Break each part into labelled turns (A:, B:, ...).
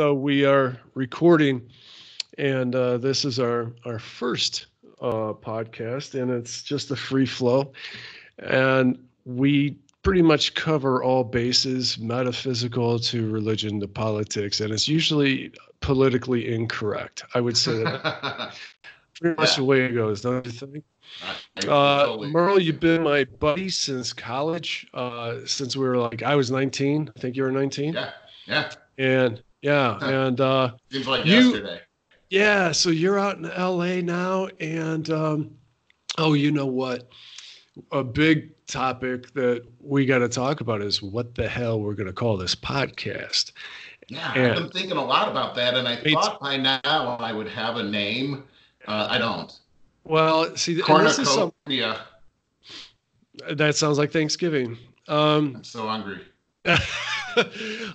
A: So we are recording, and this is our first podcast, and it's just a free flow. And we pretty much cover all bases, metaphysical to religion to politics, and it's usually politically incorrect. I would say that pretty much
B: Yeah,
A: the way it goes, don't you think?
B: I totally agree
A: Merle,
B: with
A: you've
B: you.
A: been my buddy since college, since we were like, I was 19. I think you were 19.
B: Yeah, yeah.
A: And yeah, and
B: Seems like
A: you
B: yesterday.
A: Yeah, so you're out in LA now, and oh, you know what? A big topic that we got to talk about is what the hell we're going to call this podcast.
B: Yeah, I've been
A: And
B: thinking a lot about that, and I
A: me
B: thought by now I would have a name. I don't.
A: well, see, and this is some
B: Cornucopia.
A: that sounds like Thanksgiving.
B: I'm
A: Um,
B: so hungry.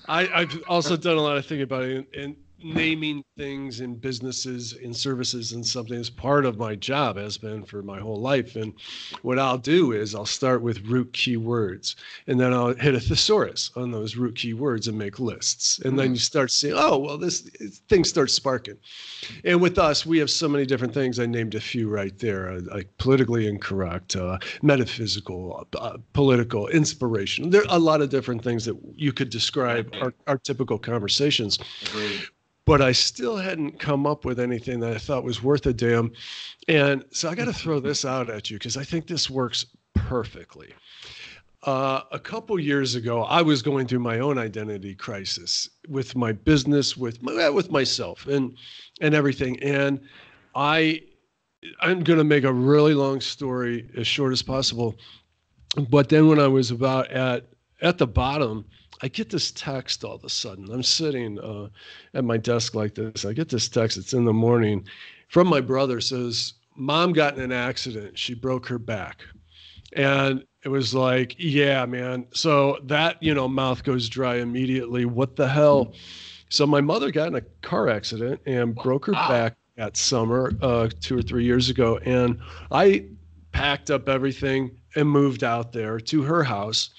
A: I've also done a lot of thinking about it, and naming things in businesses and services and something is part of my job, has been for my whole life. And what I'll do is I'll start with root keywords, and then I'll hit a thesaurus on those root keywords and make lists. And then
B: Mm,
A: you start seeing, oh, well, this thing starts sparking. And with us, we have so many different things. I named a few right there, like politically incorrect, metaphysical, political, inspiration. There are a lot of different things that you could describe
B: right.
A: our typical conversations.
B: Agreed.
A: But I still hadn't come up with anything that I thought was worth a damn. And so I got to throw this out at you because I think this works perfectly. A couple years ago, I was going through my own identity crisis with my business, with myself, and everything. And I I'm going to make a really long story as short as possible. But then when I was about at the bottom, I get this text all of a sudden. I'm sitting at my desk like this. I get this text. It's in the morning from my brother. Says, "Mom got in an accident. She broke her back." And it was like, yeah, man. So that, mouth goes dry immediately. What the hell? So my mother got in a car accident and broke her
B: Wow.
A: back that summer, 2 or 3 years ago. And I packed up everything and moved out there to her house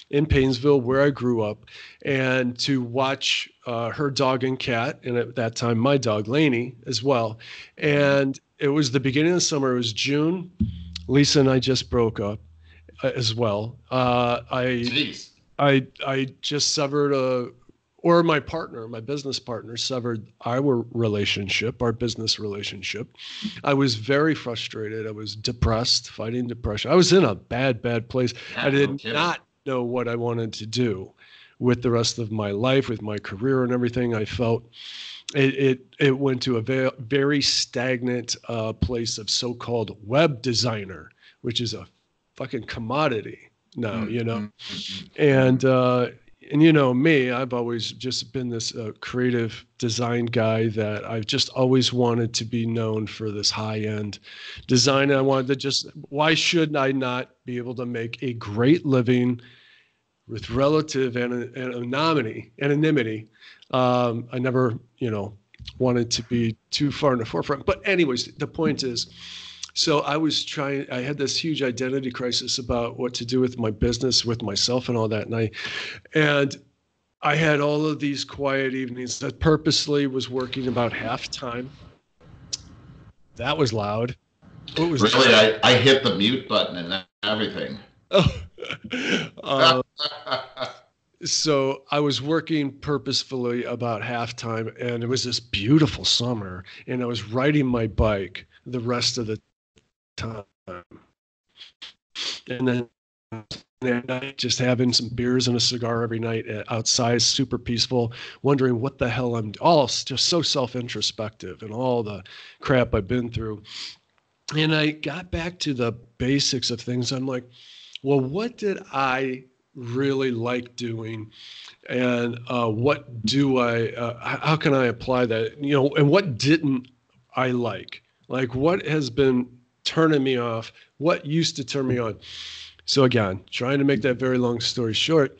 A: in Painesville, where I grew up, and to watch her dog and cat, and at that time, my dog, Lainey, as well.
B: Mhm.
A: And it was the beginning of the summer. It was June. Lisa and I just broke up as well.
B: Jeez.
A: I just severed or my partner, my business partner, severed our business relationship. I was very frustrated. I was depressed, fighting depression. I was in a bad place. I
B: Yeah, no
A: did
B: kidding.
A: not know what I wanted to do with the rest of my life, with my career and everything. I felt it went to a very stagnant place of so-called web designer, which is a fucking commodity now,
B: Mm, mm, mm, mm,
A: and
B: mm.
A: me, I've always just been this creative design guy that I've just always wanted to be known for this high-end design. I wanted to just, why should I not be able to make a great living with relative anonymity. I never, wanted to be too far in the forefront. But anyways, the point is, so I had this huge identity crisis about what to do with my business, with myself and all that. And I had all of these quiet evenings that purposely was working about half time. That was loud. It was
B: Really,
A: just,
B: I hit the mute button and everything.
A: oh. uh, so I was working purposefully about halftime, and it was this beautiful summer, and I was riding my bike the rest of the time, and then at night just having some beers and a cigar every night outside, super peaceful, wondering what the hell I'm all just so self-introspective and all the crap I've been through. And I got back to the basics of things. I'm like, well, what did I really like doing, and what do I how can I apply that, and what didn't I like what has been turning me off, what used to turn me on. So again, trying to make that very long story short,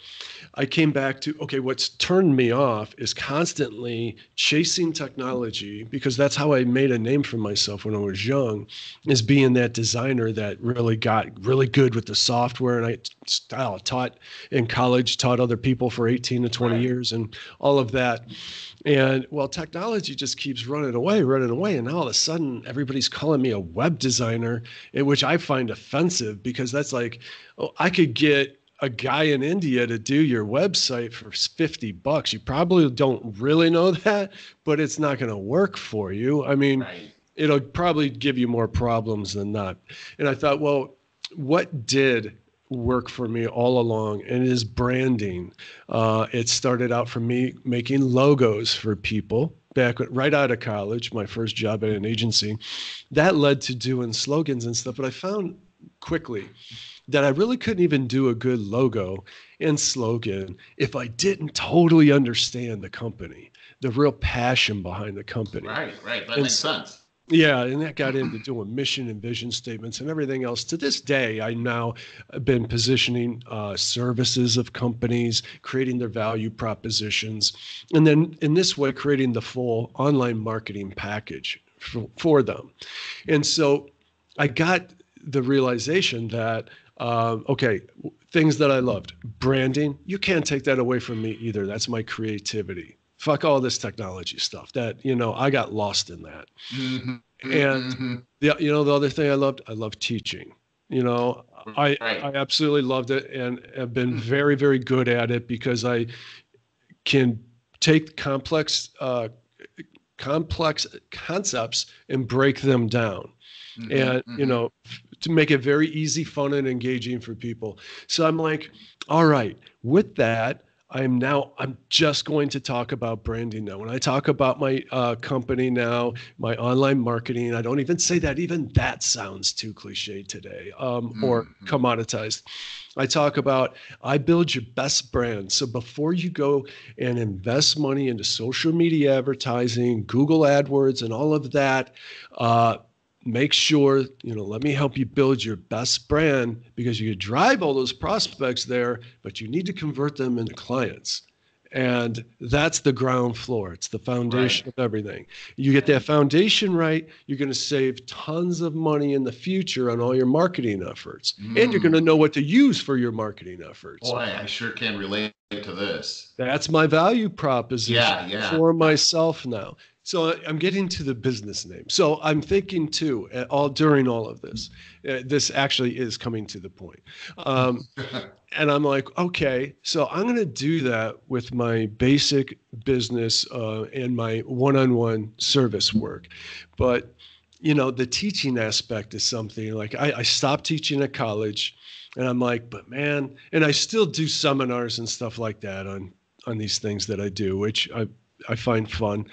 A: I came back to, okay, what's turned me off is constantly chasing technology, because that's how I made a name for myself when I was young, is being that designer that really got really good with the software. And taught in college, taught other people for 18 to 20
B: Right.
A: years and all of that. And well, technology just keeps running away, running away. And now all of a sudden, everybody's calling me a web designer, which I find offensive, because that's like, oh, I could get a guy in India to do your website for $50. You probably don't really know that, but it's not going to work for you. I mean,
B: Right.
A: it'll probably give you more problems than not. And I thought, well, what did work for me all along, and it is branding. It started out for me making logos for people right out of college, my first job at an agency. That led to doing slogans and stuff, but I found quickly that I really couldn't even do a good logo and slogan if I didn't totally understand the company, the real passion behind the company.
B: Right. Right. That
A: And
B: makes
A: so,
B: sense.
A: yeah, and that got into doing mission and vision statements and everything else. To this day, I now have been positioning services of companies, creating their value propositions, and then in this way, creating the full online marketing package for them. And so I got the realization that, okay, things that I loved, branding, you can't take that away from me either. That's my creativity. Fuck all this technology stuff that, I got lost in that.
B: Hmm.
A: And
B: Hmm.
A: the other thing I loved teaching. You know, I
B: Right.
A: absolutely loved it and have been very, very good at it, because I can take complex concepts and break them down,
B: Hmm.
A: and
B: Hmm.
A: to make it very easy, fun, and engaging for people. So I'm like, all right, with that, I'm just going to talk about branding now. When I talk about my company now, my online marketing, I don't even say that. Even that sounds too cliche today, or
B: Hmm.
A: commoditized. I talk about, I build your best brand. So before you go and invest money into social media advertising, Google AdWords, and all of that, make sure, let me help you build your best brand, because you could drive all those prospects there, but you need to convert them into clients. And that's the ground floor. It's the
B: Right.
A: foundation of everything. You get that foundation right, you're going to save tons of money in the future on all your marketing efforts. And you're going to
B: Mm.
A: know what to use for your marketing efforts.
B: Boy, I sure can relate to this.
A: That's my value proposition
B: Yeah. Yeah.
A: for myself now. So I'm getting to the business name. So I'm thinking too, all during all of this, this actually is coming to the point. Um, and I'm like, okay, so I'm going to do that with my basic business and my one-on-one service work. But, the teaching aspect is something like I stopped teaching at college, and I'm like, but man, and I still do seminars and stuff like that on these things that I do, which I find fun.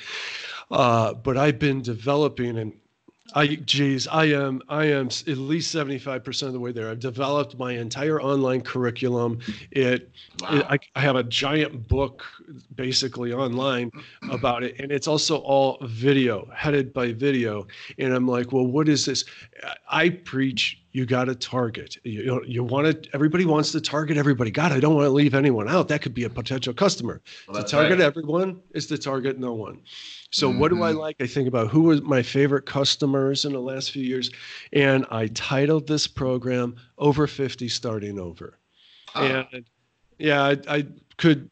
A: But I've been developing, and I am at least 75% of the way there. I've developed my entire online curriculum. It, it
B: Wow.
A: I have a giant book basically online about it, and it's also all video, headed by video. And I'm like, well, what is this? I preach you got to target. You want to. Everybody wants to target everybody. God, I don't want to leave anyone out. That could be a potential customer.
B: Well,
A: To
B: that's
A: target
B: right.
A: everyone is to target no one. So what do I
B: Hmm.
A: like? I think about who was my favorite customers in the last few years, and I titled this program "Over 50 Starting Over."
B: Huh.
A: And yeah, I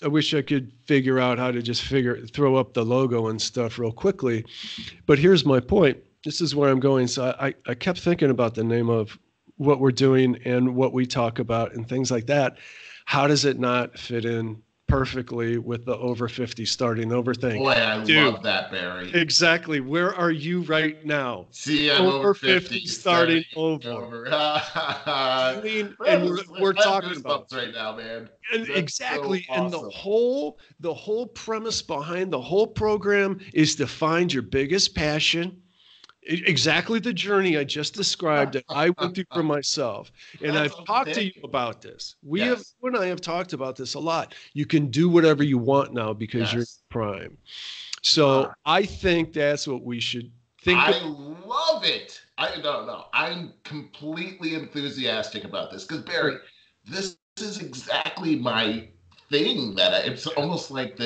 A: wish I could figure out how to just throw up the logo and stuff real quickly. But here's my point. This is where I'm going. So I kept thinking about the name of what we're doing and what we talk about and things like that. How does it not fit in perfectly with the over 50 starting over thing?
B: Boy, I
A: Dude,
B: love that, Barry.
A: exactly. Where are you right now?
B: See, I'm over
A: Over
B: 50,
A: 50
B: starting
A: starting over.
B: over.
A: I mean, and we're
B: I have
A: talking about it.
B: goosebumps right now, man.
A: And
B: That's so
A: exactly. And the
B: awesome.
A: whole premise behind the whole program is to find your biggest passion. Exactly the journey I just described that I went through for myself. And
B: That's
A: I've talked to you
B: outstanding.
A: about this.
B: Yes.
A: You and I have talked about this a lot. You can do whatever you want now because you're
B: Yes.
A: prime. So
B: Ah,
A: I think that's what we should think of.
B: I love it. I don't know. I'm completely enthusiastic about this because Barry,
A: Great.
B: this is exactly my thing that it's almost like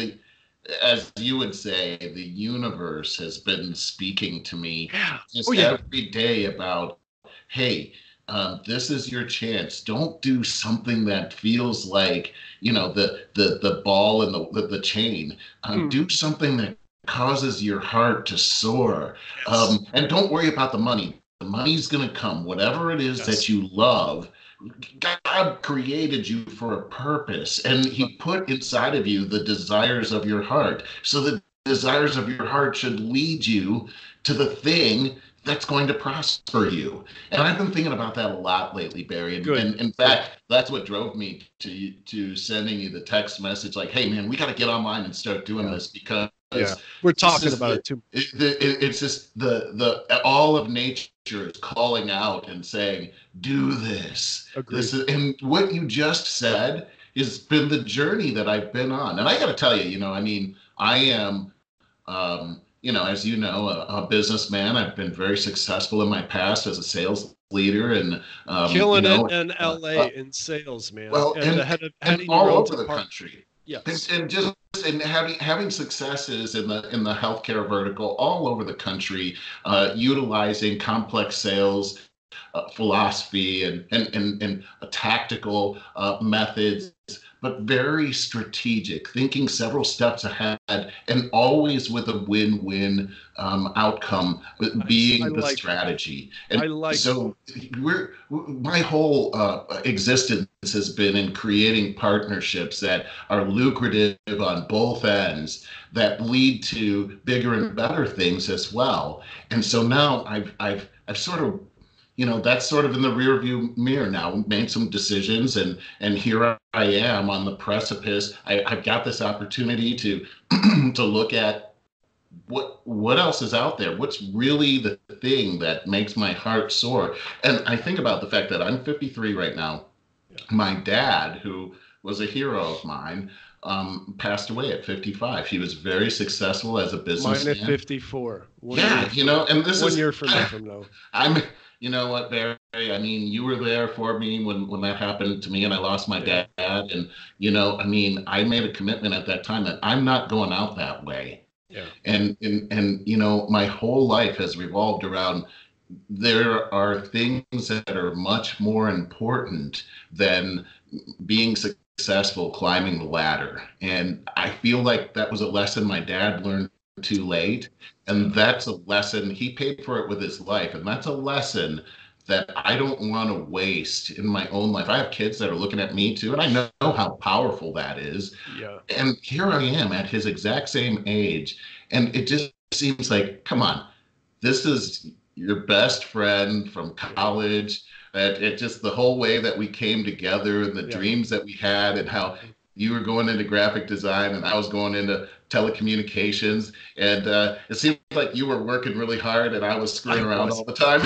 B: as you would say, the universe has been speaking to me
A: Yeah. Oh
B: just
A: yeah.
B: every day about, hey, this is your chance. Don't do something that feels like, the ball and the chain. Do something that causes your heart to soar.
A: Yes.
B: And don't worry about the money. The money's going to come. Whatever it is that
A: Yes.
B: you love, God created you for a purpose, and He put inside of you the desires of your heart. So the desires of your heart should lead you to the thing that's going to prosper you. And I've been thinking about that a lot lately, Barry. And in fact, that's what drove me to sending you the text message like, hey, man, we got to get online and start doing this, because
A: we're talking about it too.
B: It's just the all of nature is calling out and saying, do this.
A: Agreed.
B: This is, and what you just said has been the journey that I've been on. And I got to tell you, I am, as you know, a businessman. I've been very successful in my past as a sales leader, and
A: killing it in LA in sales, man.
B: Well, and all over the country.
A: Yes.
B: And having successes in the healthcare vertical all over the country, utilizing complex sales philosophy and tactical methods, but very strategic, thinking several steps ahead, and always with a win-win outcome, being the strategy. And so my whole existence has been in creating partnerships that are lucrative on both ends, that lead to bigger and better things as well. And so now I've sort of, that's sort of in the rear view mirror now. Made some decisions, and here I am on the precipice. I've got this opportunity to to look at what else is out there. What's really the thing that makes my heart soar? And I think about the fact that I'm 53 right now. My dad, who was a hero of mine, passed away at 55. He was very successful as a businessman.
A: Mine at 54.
B: And this is
A: 1 year from now.
B: You know what, Barry? I mean, you were there for me when that happened to me, and I lost my dad. And I made a commitment at that time that I'm not going out that way.
A: Yeah.
B: And my whole life has revolved around, there are things that are much more important than being successful climbing the ladder. And I feel like that was a lesson my dad learned too late. And that's a lesson, he paid for it with his life. And that's a lesson that I don't want to waste in my own life. I have kids that are looking at me too, and I know how powerful that is.
A: Yeah.
B: And here I am at his exact same age. And it just seems like, come on, this is your best friend from college. It just, the whole way that we came together, and the dreams that we had, and how you were going into graphic design and I was going into telecommunications, and it seemed like you were working really hard and I was screwing around all the time.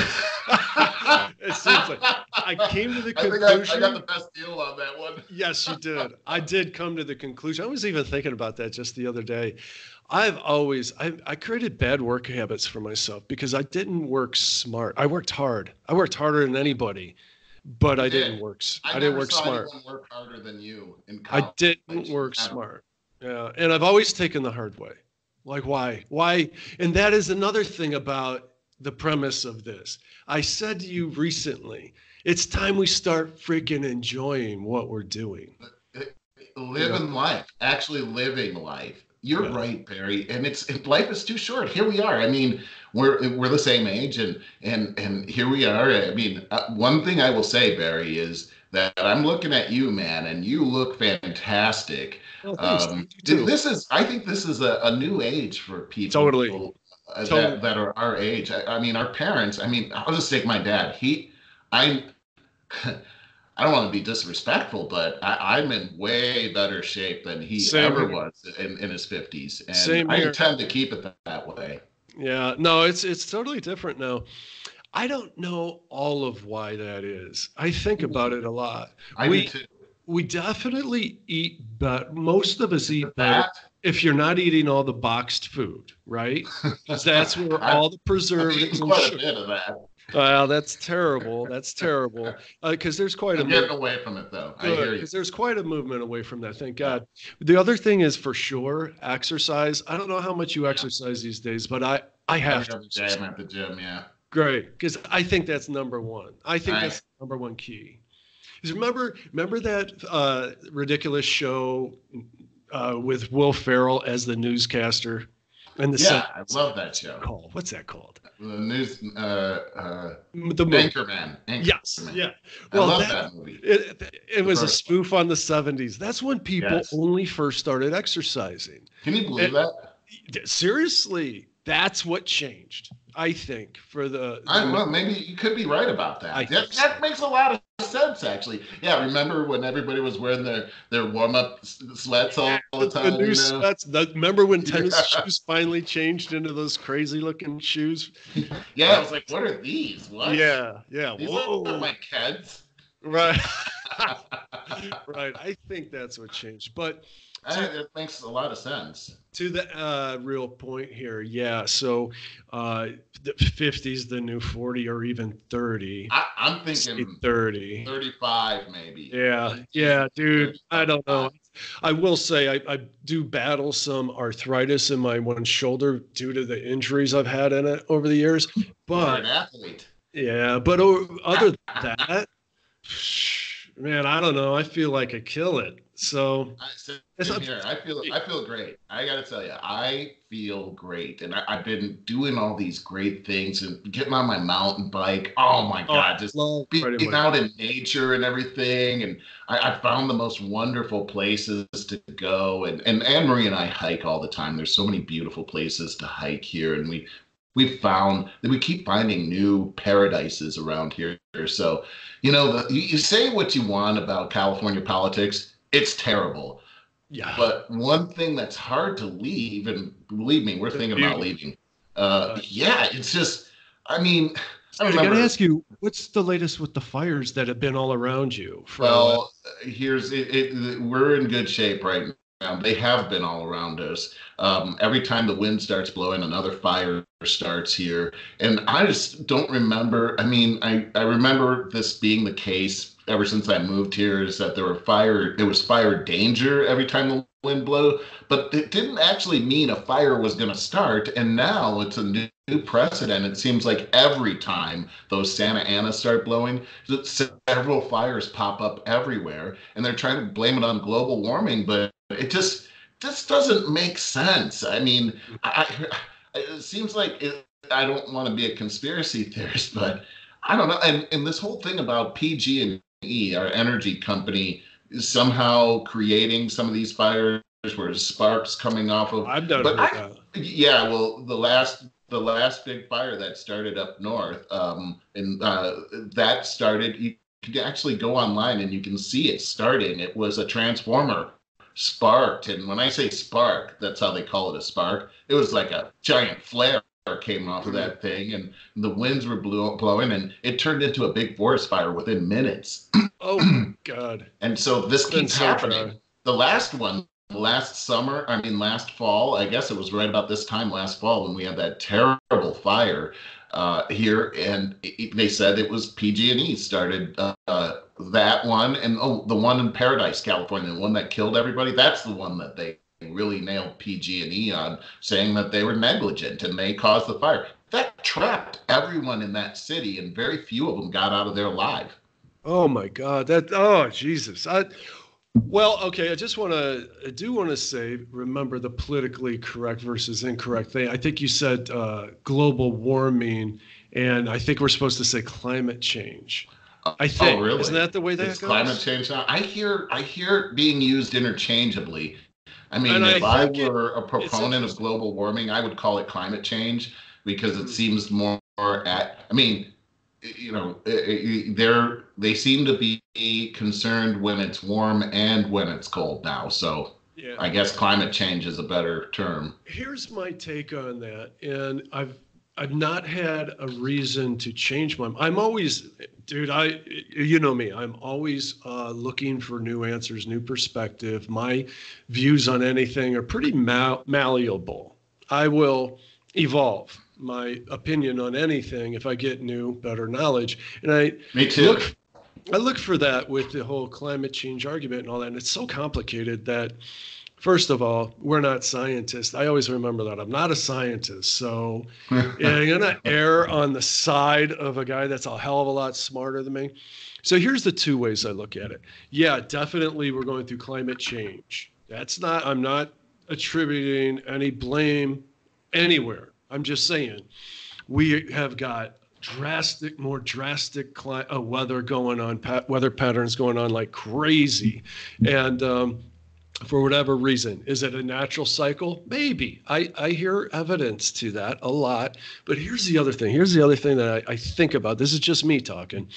A: It seems like I came to the conclusion.
B: I got the best deal on that one.
A: Yes, you did. I did come to the conclusion. I was even thinking about that just the other day. I created bad work habits for myself because I didn't work smart. I worked hard. I worked harder than anybody, but I didn't work smart.
B: Anyone work harder than you in college.
A: I didn't work smart. Yeah. And I've always taken the hard way. Like, why? And that is another thing about the premise of this. I said to you recently, it's time we start freaking enjoying what we're doing.
B: Living life, actually living life. You're right, Barry. And life is too short. Here we are. I mean, we're the same age, and here we are. I mean, one thing I will say, Barry, is that I'm looking at you, man, and you look fantastic.
A: Oh,
B: I think this is a new age for people.
A: Totally.
B: That are our age. I mean, our parents. I mean, I'll just take my dad. I don't want to be disrespectful, but I'm in way better shape than he ever was in his 50s. And I intend to keep it that way.
A: Yeah, no, it's totally different now. I don't know all of why that is. I think about it a lot.
B: I do too.
A: We definitely eat better. Most of us eat better if you're not eating all the boxed food, right? Because that's where all the preservatives and
B: quite a bit of that.
A: Well, that's terrible. That's terrible. Because there's quite a
B: I'm getting
A: movement.
B: away from it though. I
A: Good,
B: hear you.
A: because there's quite a movement away from that. Thank
B: Yeah.
A: God. The other thing is for sure exercise. I don't know how much you
B: Yeah.
A: exercise these days, but I have
B: Every
A: to
B: other day I'm
A: exercise.
B: at the gym. Yeah.
A: Great, because I think that's number one. I think
B: I
A: that's the number one key. 'Cause remember that ridiculous show with Will Ferrell as the newscaster and the
B: Yeah, I
A: segments?
B: love that show.
A: What's that called?
B: The news
A: The movie.
B: Anchorman.
A: Yes,
B: Anchorman.
A: yeah.
B: I
A: Well,
B: love
A: that
B: that movie.
A: it
B: The
A: was a
B: first one.
A: spoof on the 70s. That's when people
B: Yes.
A: only first started exercising.
B: Can you believe
A: It,
B: that?
A: seriously, that's what changed, I think, for
B: Well, maybe you could be right about
A: I
B: that.
A: think
B: That
A: so.
B: makes a lot of sense, actually. Yeah, remember when everybody was wearing their warm up sweats
A: Yeah,
B: all the
A: the
B: time?
A: new
B: You know?
A: sweats. Remember when tennis
B: Yeah.
A: shoes finally changed into those crazy looking shoes?
B: Yeah, I
A: Uh,
B: was like, what are these? What?
A: yeah, yeah.
B: These aren't
A: Whoa.
B: my kids.
A: Right. Right. I think that's what changed. But to
B: It makes a lot of sense.
A: the real point here, yeah. So the 50's the new 40 or even 30.
B: I'm
A: Say
B: thinking
A: 30.
B: 35, maybe.
A: Yeah, yeah, dude. I don't know.
B: 35.
A: I will say I do battle some arthritis in my one shoulder due to the injuries I've had in it over the years.
B: Well, you're
A: But
B: an athlete.
A: yeah, but other than that, man, I don't know. I feel like I kill it. So
B: Same
A: it's up.
B: here. I feel great. I got to tell you, I feel great, and I've been doing all these great things and getting on my mountain bike. Oh my
A: Oh, I
B: God, just
A: love
B: being
A: riding my
B: out in nature and everything. And I found the most wonderful places to go. And Anne Marie and I hike all the time. There's so many beautiful places to hike here, and we found that we keep finding new paradises around here. So, you say what you want about California politics. It's terrible.
A: yeah,
B: But one thing that's hard to leave, and believe me, we're
A: the
B: thinking about
A: beauty.
B: leaving.
A: Uh,
B: Yeah, it's just, I mean, I
A: Dude, I gotta
B: remember,
A: ask you, what's the latest with the fires that have been all around you for the last?
B: well, here's we're in good shape right now. They have been all around us. Every time the wind starts blowing, another fire starts here. And I just don't remember. I mean, I remember this being the case ever since I moved here, is that there was fire danger every time the wind blew, but it didn't actually mean a fire was going to start. And now it's a new precedent. It seems like every time those Santa Anas start blowing, several fires pop up everywhere, and they're trying to blame it on global warming, but it just doesn't make sense. I mean, it seems like I don't want to be a conspiracy theorist, but I don't know. And this whole thing about PG&E, our energy company, is somehow creating some of these fires where sparks coming off of.
A: I've not
B: But
A: heard that.
B: yeah, well, the last big fire that started up north, and that started. You can actually go online and you can see it starting. It was a transformer sparked, and when I say spark, that's how they call it, a spark. It was like a giant flare came off of
A: Mm.
B: that thing, and the winds were blowing, and it turned into a big forest fire within minutes.
A: Oh my God.
B: And so this
A: It's been
B: keeps
A: so dry.
B: happening. The last one, last summer, I mean, last fall, I guess it was right about this time last fall when we had that terrible fire here, and they said it was PG&E started that one, and the one in Paradise, California, the one that killed everybody. That's the one that they really nailed PG&E on, saying that they were negligent and they caused the fire. That trapped everyone in that city, and very few of them got out of there alive.
A: Oh my God. Oh Jesus. Well, okay. I do want to say, remember the politically correct versus incorrect thing. I think you said global warming, and I think we're supposed to say climate change. I
B: Oh,
A: think. Isn't
B: really?
A: that the way
B: It's
A: that
B: climate
A: goes?
B: change now. I hear it being used interchangeably. I
A: And
B: mean,
A: I
B: if I
A: think
B: were a
A: it's
B: proponent of
A: interesting.
B: global warming, I would call it climate change because it
A: Mhm.
B: seems more I mean, they seem to be concerned when it's warm and when it's cold now. So
A: Yeah.
B: I guess climate change is a better term.
A: Here's my take on that, and I've not had a reason to change my. I'm always, dude. You know me. I'm always looking for new answers, new perspective. My views on anything are pretty malleable. I will evolve my opinion on anything if I get new, better knowledge. And
B: Me too.
A: look for that with the whole climate change argument and all that. And it's so complicated that, first of all, we're not scientists. I always remember that. I'm not a scientist. So yeah, I'm going to err on the side of a guy that's a hell of a lot smarter than me. So here's the two ways I look at it. Yeah, definitely we're going through climate change. I'm not attributing any blame anywhere. I'm just saying we have got more drastic weather going on, weather patterns going on like crazy. And for whatever reason, is it a natural cycle? Maybe. I hear evidence to that a lot. But here's the other thing. Here's the other thing that I think about. This is just me talking.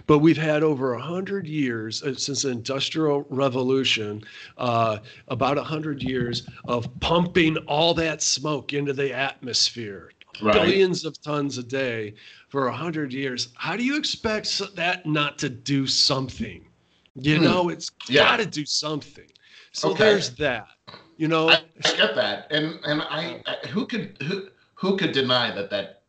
A: But we've had over 100 years since the Industrial Revolution, about 100 years of pumping all that smoke into the atmosphere. Right. Billions of tons a day for 100 years. How do you expect that not to do something? You know, it's got to do something. So there's that. You know,
B: I get that, and who could deny that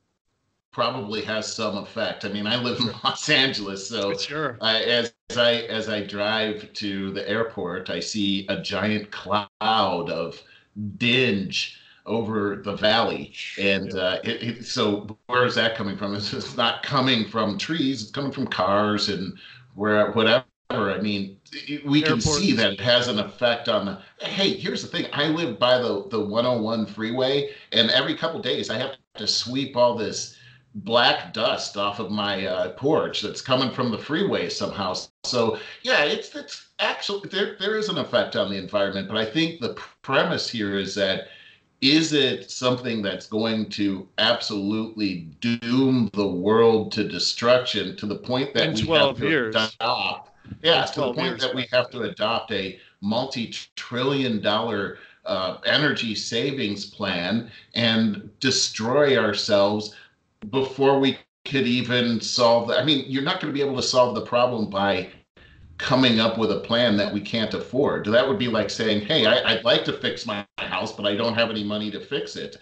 B: probably has some effect. I mean, I live in Los Angeles, so
A: sure.
B: As I drive to the airport, I see a giant cloud of dinge over the valley, and so where is that coming from? It's not coming from trees; it's coming from cars and whatever. I mean, we can see that it has an effect on the. Hey, here's the thing. I live by the 101 freeway, and every couple of days I have to sweep all this black dust off of my porch that's coming from the freeway somehow. So yeah, it's actually there is an effect on the environment, but I think the premise here is that is it something that's going to absolutely doom the world to destruction to the point that we have to adopt? Yeah, to the point that we have to adopt a multi-trillion-dollar energy savings plan and destroy ourselves before we could even solve that. I mean, you're not going to be able to solve the problem by coming up with a plan that we can't afford. That would be like saying, hey, I'd like to fix my house, but I don't have any money to fix it.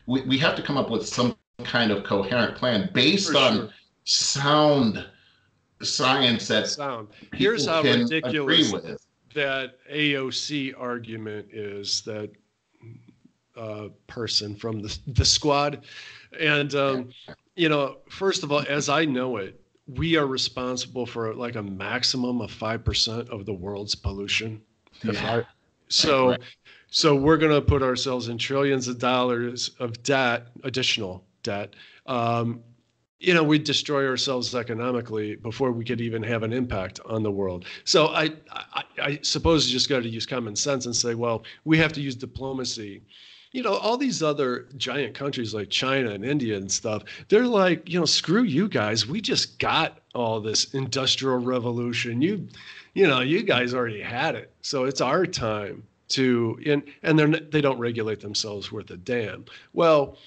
B: We have to come up with some kind of coherent plan based on sound science that
A: here's how ridiculous that AOC argument is, that person from the squad. And you know, first of all, as I know it, we are responsible for like a maximum of 5% of the world's pollution. So we're going to put ourselves in trillions of dollars of debt, additional debt. You know, we destroy ourselves economically before we could even have an impact on the world. So I suppose you just got to use common sense and say, well, we have to use diplomacy. You know, all these other giant countries like China and India and stuff, they're like, you know, screw you guys. We just got all this industrial revolution. You guys already had it. So it's our time to, and they don't regulate themselves worth a damn. Well,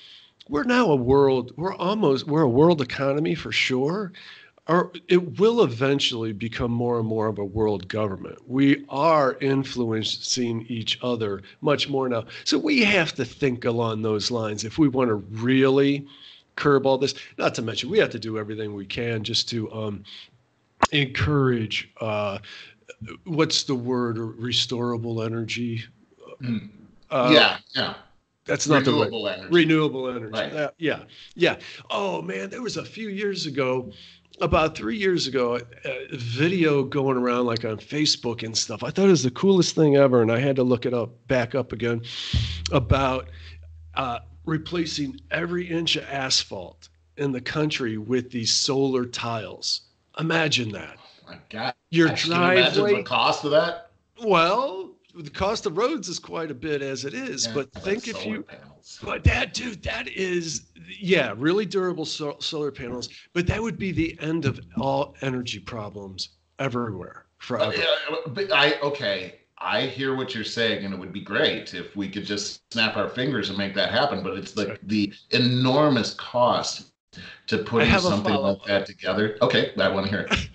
A: we're now a world economy for sure. Or it will eventually become more and more of a world government. We are influencing each other much more now. So we have to think along those lines if we want to really curb all this. Not to mention, we have to do everything we can just to encourage, what's the word, restorable energy? That's not renewable energy. Renewable energy. Right. Yeah. Oh, man, there was a few years ago, about 3 years ago, a video going around like on Facebook and stuff. I thought it was the coolest thing ever, and I had to look it back up again, about replacing every inch of asphalt in the country with these solar tiles. Imagine that.
B: Oh my God.
A: Your driveway. Can you imagine
B: the cost of that?
A: Well, the cost of roads is quite a bit as it is, but think if you, but that is, really durable solar panels, but that would be the end of all energy problems everywhere forever.
B: I hear what you're saying, and it would be great if we could just snap our fingers and make that happen, but it's the enormous cost to
A: I
B: putting
A: have a
B: something like
A: follow-up.
B: that together? Okay, I want to hear it.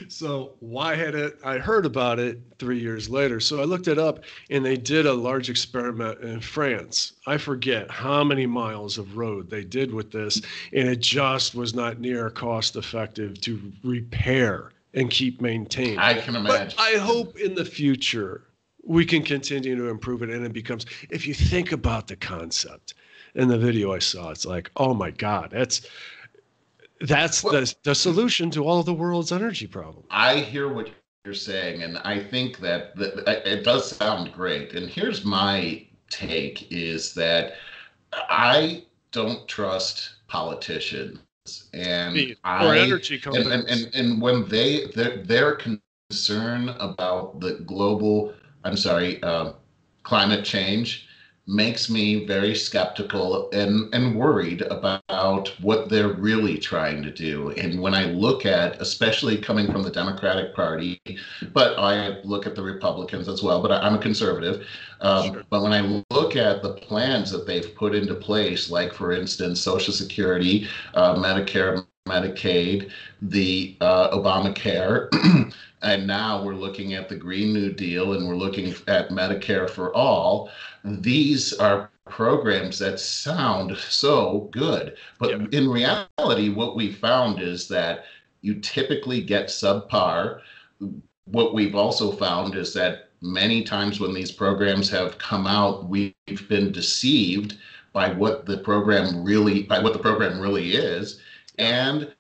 A: So why had it? I heard about it 3 years later. So I looked it up, and they did a large experiment in France. I forget how many miles of road they did with this, and it just was not near cost effective to repair and keep maintained.
B: I can
A: But
B: imagine.
A: I hope in the future we can continue to improve it, and it becomes. If you think about the concept in the video I saw, it's like, oh my God, that's
B: Well,
A: the solution to all of the world's energy problems.
B: I hear what you're saying, and I think that it does sound great. And here's my take is that I don't trust politicians, and
A: Or
B: I
A: energy
B: and
A: companies.
B: and when their concern about the global, I'm sorry, climate change makes me very skeptical and worried about what they're really trying to do. And when I look at, especially coming from the Democratic Party, but I look at the Republicans as well, but I'm a conservative.
A: Sure.
B: But when I look at the plans that they've put into place, like for instance, Social Security, Medicare, Medicaid, the Obamacare, and now we're looking at the Green New Deal and we're looking at Medicare for All. These are programs that sound so good. But
A: Yeah.
B: in reality, what we found is that you typically get subpar. What we've also found is that many times when these programs have come out, we've been deceived by what the program really is.
A: Yeah.
B: And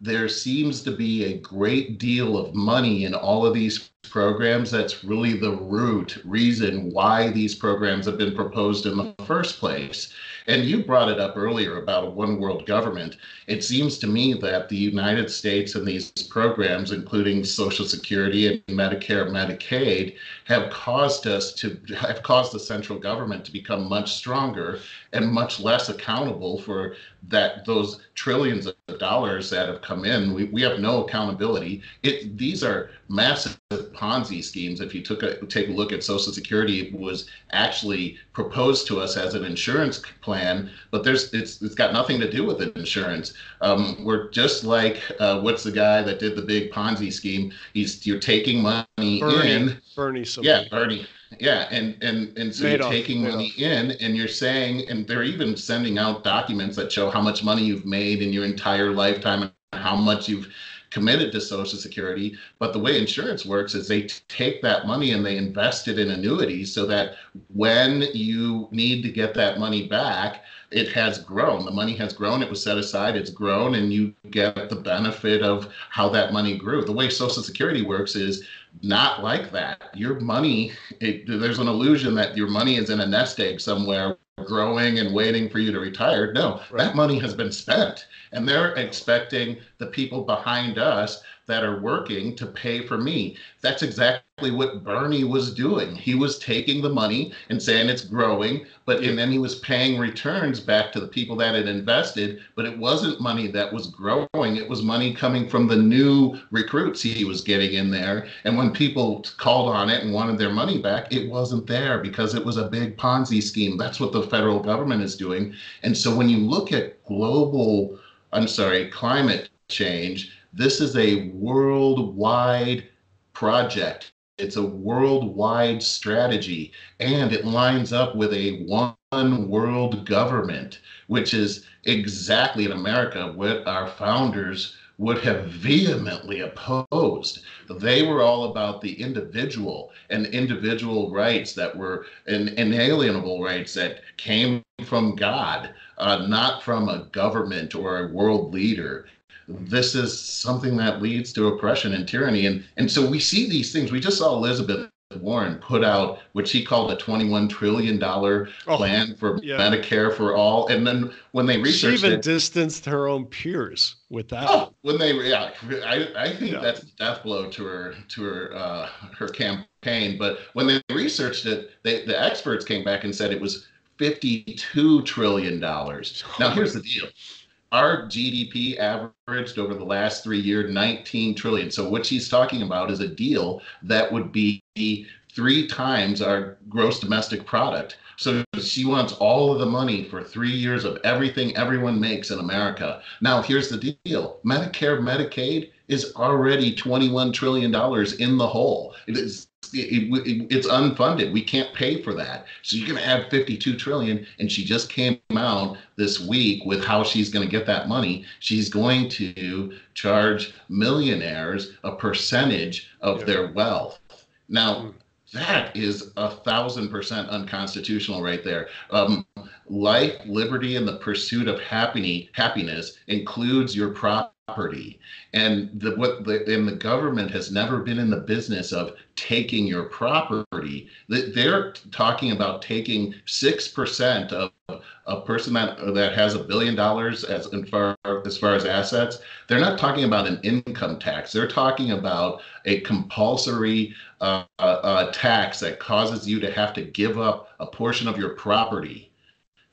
B: there seems to be a great deal of money in all of these programs. That's really the root reason why these programs have been proposed in the first place. And you brought it up earlier about a one world government. It seems to me that the United States and these programs, including Social Security and Medicare, Medicaid, have caused the central government to become much stronger and much less accountable for those trillions of dollars that have come in. We have no accountability. These are massive Ponzi schemes. If you take a look at Social Security, it was actually proposed to us as an insurance plan, but it's got nothing to do with insurance. We're just like what's the guy that did the big Ponzi scheme? You're taking money in.
A: Bernie
B: Yeah,
A: somebody.
B: Bernie. Yeah, and so you're taking money
A: Madoff.
B: in and you're saying, and they're even sending out documents that show how much money you've made in your entire lifetime and how much you've committed to Social Security. But the way insurance works is they take that money and they invest it in annuities so that when you need to get that money back, it has grown. The money has grown. It was set aside. It's grown, and you get the benefit of how that money grew. The way Social Security works is not like that. Your money, there's an illusion that your money is in a nest egg somewhere growing and waiting for you to retire. No,
A: Right.
B: that money has been spent, and they're expecting the people behind us that are working to pay for me. That's exactly what Bernie was doing. He was taking the money and saying it's growing, and then he was paying returns back to the people that had invested, but it wasn't money that was growing. It was money coming from the new recruits he was getting in there. And when people called on it and wanted their money back, it wasn't there because it was a big Ponzi scheme. That's what the federal government is doing. And so when you look at climate change, this is a worldwide project. It's a worldwide strategy, and it lines up with a one world government, which is exactly in America what our founders would have vehemently opposed. They were all about the individual and individual rights that were inalienable rights that came from God, not from a government or a world leader. This is something that leads to oppression and tyranny. And so we see these things. We just saw Elizabeth Warren put out what she called a $21 trillion plan for Medicare for all. And then when they researched
A: she even distanced her own peers with that.
B: I think that's a death blow to her campaign. But when they researched it, the experts came back and said it was $52 trillion. Now, here's the deal. Our GDP averaged over the last 3 years 19 trillion. So what she's talking about is a deal that would be 3 times our gross domestic product. So she wants all of the money for 3 years of everything everyone makes in America. Now, here's the deal. Medicare, Medicaid is already $21 trillion in the hole. It's unfunded. We can't pay for that. So you're going to add 52 trillion. And she just came out this week with how she's going to get that money. She's going to charge millionaires a percentage of their wealth. Now, that is 1,000% unconstitutional right there. Life, liberty, and the pursuit of happiness includes your property. And the government has never been in the business of taking your property. They're talking about taking 6% of a person that has $1 billion as far as assets. They're not talking about an income tax. They're talking about a compulsory tax that causes you to have to give up a portion of your property.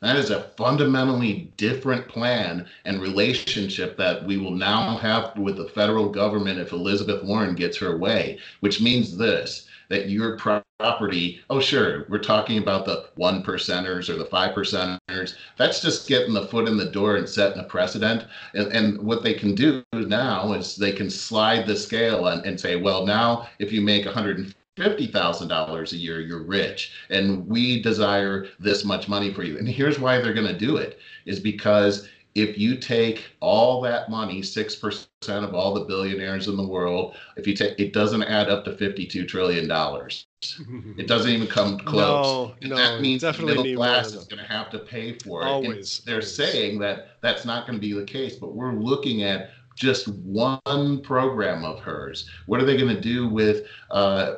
B: That is a fundamentally different plan and relationship that we will now have with the federal government if Elizabeth Warren gets her way, which means this, that your property, oh, sure, we're talking about the 1%ers or the 5%ers. That's just getting the foot in the door and setting a precedent. And what they can do now is they can slide the scale and say, well, now if you make $150,000 a year, you're rich, and we desire this much money for you. And here's why they're going to do it, is because if you take all that money, 6% of all the billionaires in the world, if you take, it doesn't add up to $52 trillion. It doesn't even come close.
A: No,
B: that means
A: definitely
B: the middle class is going to have to pay for it.
A: Always.
B: And they're saying that that's not going to be the case, but we're looking at just one program of hers. What are they going to do with the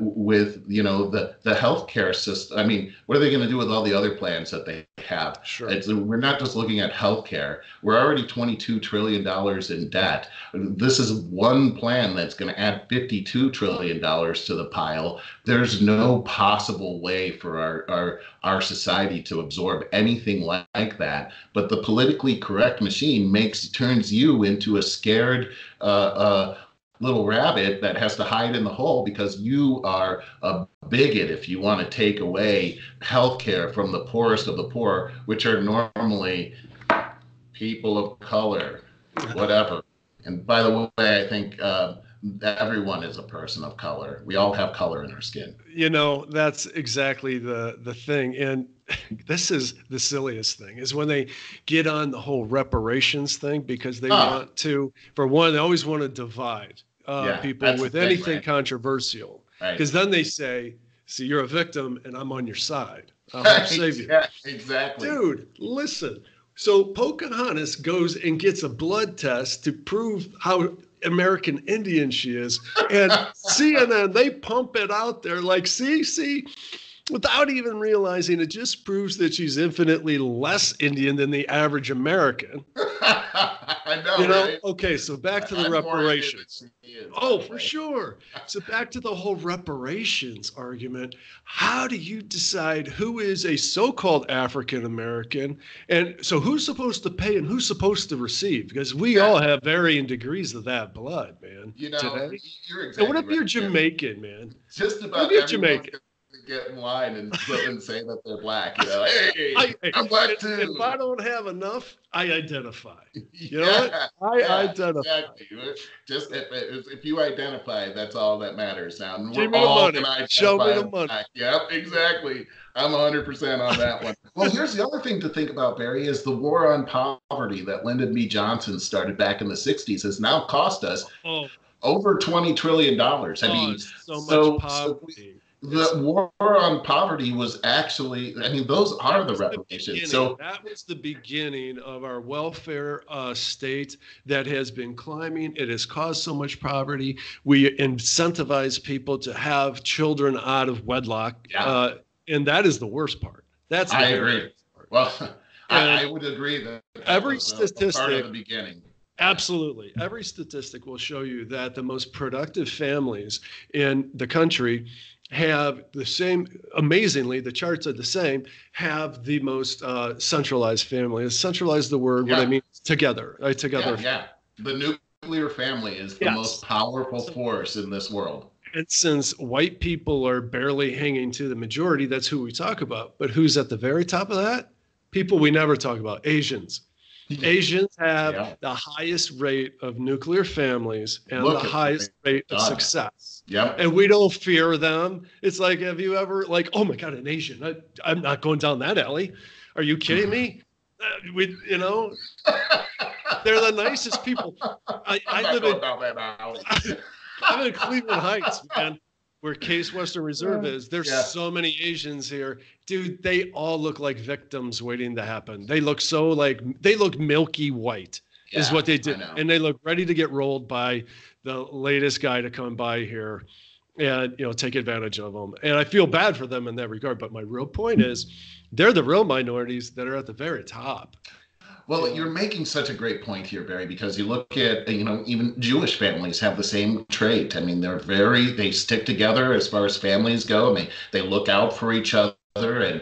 B: healthcare system? I mean, what are they going to do with all the other plans that they have?
A: Sure.
B: We're not just looking at healthcare. We're already $22 trillion in debt. This is one plan that's going to add $52 trillion to the pile. There's no possible way for our society to absorb anything like that. But the politically correct machine turns you into a scared little rabbit that has to hide in the hole because you are a bigot if you want to take away health care from the poorest of the poor, which are normally people of color, whatever. And by the way, I think everyone is a person of color. We all have color in our skin.
A: That's exactly the thing. And this is the silliest thing, is when they get on the whole reparations thing, because they want to, for one, they always want to divide people with anything controversial. Because then they say, see, you're a victim and I'm on your side. I'll help save you.
B: Yeah, exactly.
A: Dude, listen. So Pocahontas goes and gets a blood test to prove how American Indian she is. And CNN, they pump it out there like, see, without even realizing it just proves that she's infinitely less Indian than the average American.
B: I know, right?
A: Okay, so back to the reparations. Oh, for sure. So back to the whole reparations argument. How do you decide who is a so-called African American? And so who's supposed to pay and who's supposed to receive? Because we all have varying degrees of that blood, man. Today.
B: You're exactly
A: and what if
B: right,
A: you're Jamaican, man?
B: Just about
A: everyone Jamaican.
B: Get in line and say that they're black. Hey, I'm black too.
A: If I don't have enough, I identify. You know what? I identify.
B: Exactly. Just if you identify, that's all that matters. Now,
A: Give me the money. Show me the money.
B: Yep, exactly. I'm 100% on that one. Well, here's the other thing to think about, Barry, is the war on poverty that Lyndon B. Johnson started back in the 60s has now cost us over $20 trillion. I mean,
A: so much poverty.
B: The war on poverty was actually, those are the reparations. So
A: that was the beginning of our welfare state that has been climbing. It has caused so much poverty. We incentivize people to have children out of wedlock. And that is the worst part. I
B: agree. Well, I would agree that
A: every statistic
B: part of the beginning.
A: Absolutely. Every statistic will show you that the most productive families in the country have the same, amazingly, the charts are the same, have the most centralized family. Centralized the word, what I mean, together, right? Together.
B: Yeah. The nuclear family is the most powerful force in this world.
A: And since white people are barely hanging to the majority, that's who we talk about. But who's at the very top of that? People we never talk about, Asians. Asians have
B: Yeah.
A: the highest rate of nuclear families and the
B: Look at what
A: highest
B: they've
A: rate of
B: done.
A: success.
B: Yep.
A: And we don't fear them. It's like, have you ever, like, oh my God, an Asian? I'm not going down that alley. Are you kidding me? You know, they're the nicest people. I live in, I'm in Cleveland Heights, man, where Case Western Reserve is. There's so many Asians here. Dude, they all look like victims waiting to happen. They look they look milky white is what they do. And they look ready to get rolled by the latest guy to come by here and, take advantage of them. And I feel bad for them in that regard. But my real point is they're the real minorities that are at the very top.
B: Well, you're making such a great point here, Barry, because you look at, even Jewish families have the same trait. I mean, they stick together as far as families go, and they look out for each other. And,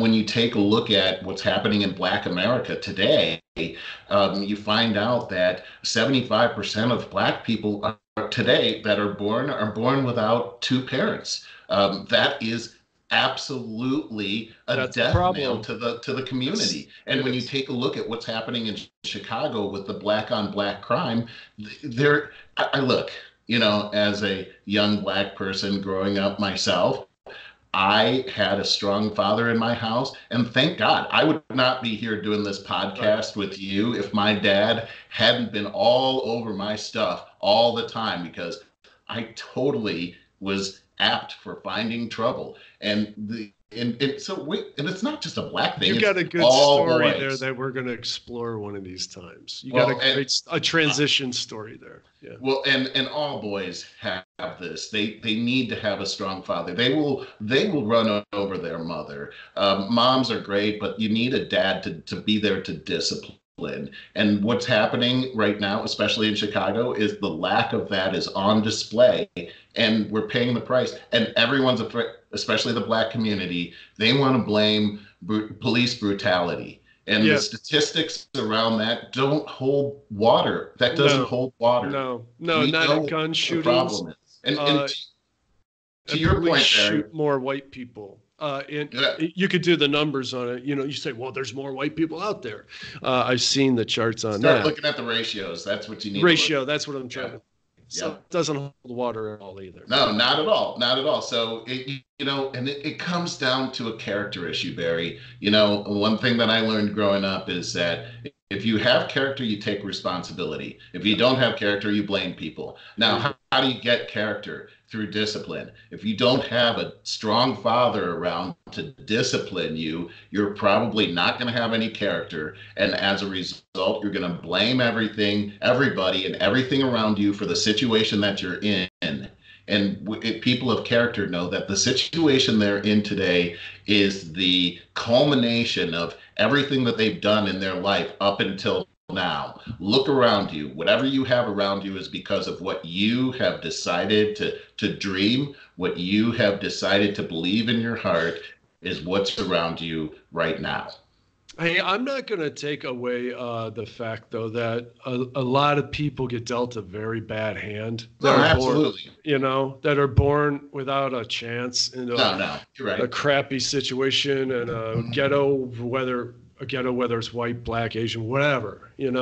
B: when you take a look at what's happening in Black America today, you find out that 75% of Black people today that are born without two parents. That is absolutely a death knell to the community. And when you take a look at what's happening in Chicago with the Black on Black crime, I look, as a young Black person growing up myself, I had a strong father in my house, and thank God I would not be here doing this podcast with you if my dad hadn't been all over my stuff all the time, because I totally was apt for finding trouble. And it's not just a Black thing.
A: You got a good story there that we're going to explore one of these times. You got a transition story there. Yeah.
B: Well, and all boys have this. They need to have a strong father. They will run over their mother. Moms are great, but you need a dad to be there to discipline. And what's happening right now, especially in Chicago, is the lack of that is on display, and we're paying the price. And everyone's afraid, especially the Black community. They want to blame police brutality. And the statistics around that don't hold water. That doesn't hold water.
A: No, not in gun shootings.
B: And to your point,
A: shoot more white people. You could do the numbers on it. You say, well, there's more white people out there. I've seen the charts on that.
B: Start looking at the ratios. That's what you need.
A: That's what I'm trying to. So it doesn't hold water at all either.
B: No, not at all. Not at all. So it comes down to a character issue, Barry. One thing that I learned growing up is that if you have character, you take responsibility. If you don't have character, you blame people. Now, how do you get character? Through discipline. If you don't have a strong father around to discipline you, you're probably not going to have any character. And as a result, you're going to blame everybody and everything around you for the situation that you're in. And people of character know that the situation they're in today is the culmination of everything that they've done in their life up until now. Look around you. Whatever you have around you is because of what you have decided to dream, what you have decided to believe in your heart is what's around you right now.
A: Hey, I'm not going to take away the fact, though, that a lot of people get dealt a very bad hand.
B: Absolutely.
A: That are born without a chance into
B: you're right.
A: A crappy situation and a ghetto, whether it's white, Black, Asian, whatever, and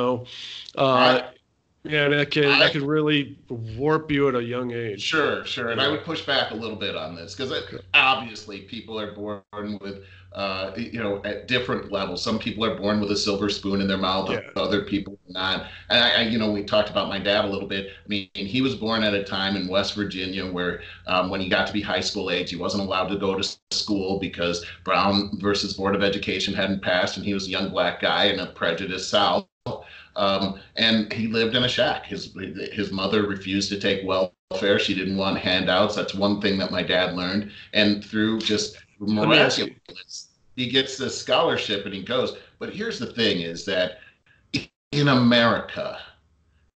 A: that can really warp you at a young age.
B: Sure. And I would push back a little bit on this because obviously people are born with, at different levels. Some people are born with a silver spoon in their mouth, other people not. And we talked about my dad a little bit. I mean, he was born at a time in West Virginia where when he got to be high school age, he wasn't allowed to go to school because Brown versus Board of Education hadn't passed, and he was a young Black guy in a prejudiced South. And he lived in a shack. His mother refused to take welfare. She didn't want handouts. That's one thing that my dad learned. And through just miraculous, he gets this scholarship and he goes. But here's the thing is that in America,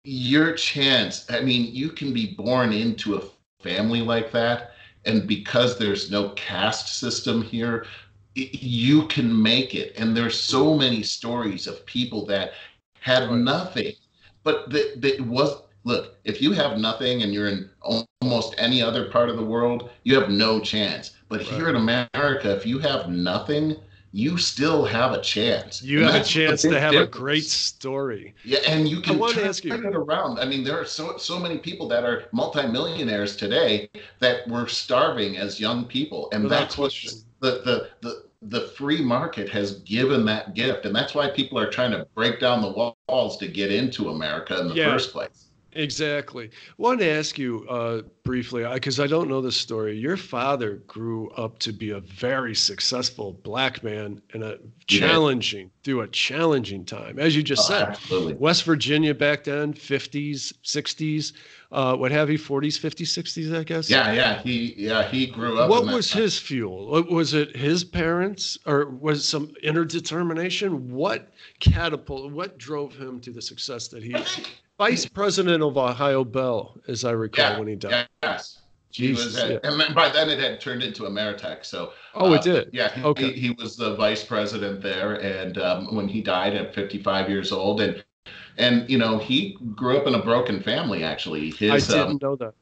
B: your chance, you can be born into a family like that. And because there's no caste system here, you can make it. And there's so many stories of people that had nothing, but look, if you have nothing and you're in almost any other part of the world, you have no chance. But here in
A: Right.
B: America, if you have nothing, you still have a chance.
A: You
B: And
A: have a
B: that's the
A: chance to
B: big
A: have a great
B: difference.
A: story.
B: Yeah, and you
A: I
B: can
A: want to
B: turn
A: ask you,
B: it around. I mean, there are so many people that are multimillionaires today that were starving as young people, and
A: without
B: that's what
A: question.
B: the free market has given that gift, and that's why people are trying to break down the walls to get into America in the
A: Yeah,
B: first place.
A: exactly. Wanted to ask you briefly, because I don't know the story. Your father grew up to be a very successful black man in a
B: You did.
A: through a challenging time. As you just
B: Oh,
A: said,
B: absolutely.
A: West Virginia back then, 50s, 60s, what have you, 40s, 50s, 60s, I guess.
B: He grew up in
A: What
B: that
A: was
B: time.
A: his fuel? Was it his parents or was it some inner determination? What drove him to the success that
B: I
A: he's
B: think,
A: vice president of Ohio Bell, as I recall,
B: yeah,
A: when he died?
B: yes. He was
A: Jesus, yeah.
B: and then by then it had turned into Ameritech. So,
A: Oh, it
B: but
A: did.
B: yeah,
A: Okay.
B: he was the vice president there, and when he died at 55 years old, and he grew up in a broken family. Actually,
A: I
B: his
A: didn't know that.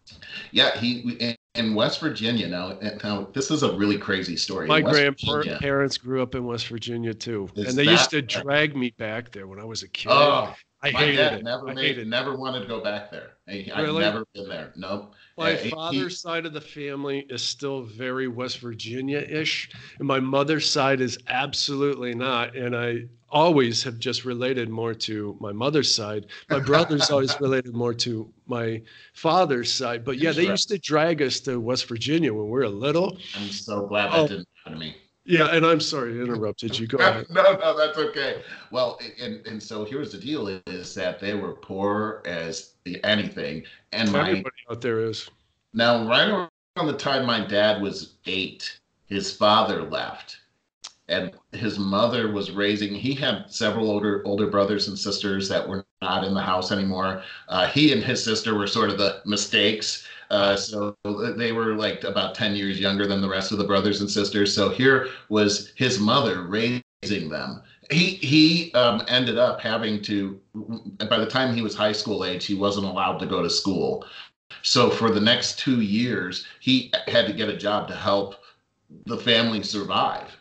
B: yeah, he in West Virginia. Now this is a really crazy story.
A: My
B: In West Virginia,
A: grandparents grew up in West Virginia too, and
B: is
A: they used
B: that
A: to drag me back there when I was a kid.
B: oh,
A: I
B: my
A: hated
B: dad
A: it. I hated it.
B: never wanted to go back there. I've
A: Really?
B: never been there. Nope.
A: My
B: He
A: father's side of the family is still very West Virginia-ish, and my mother's side is absolutely not. And I always have just related more to my mother's side. My brother's always related more to my father's side. But yeah, they used to
B: interesting.
A: drag us to West Virginia when we were little.
B: I'm so glad that
A: Oh,
B: didn't happen to me.
A: yeah, and I'm sorry I interrupted you. Go ahead.
B: No, that's okay. Well, and so here's the deal: is that they were poor as anything, and my
A: Everybody out there is.
B: now right around the time my dad was 8, his father left, and his mother was raising. He had several older brothers and sisters that were not in the house anymore. He and his sister were sort of the mistakes. So they were like about 10 years younger than the rest of the brothers and sisters. So here was his mother raising them. He ended up having to, by the time he was high school age, he wasn't allowed to go to school. So for the next 2 years, he had to get a job to help the family survive,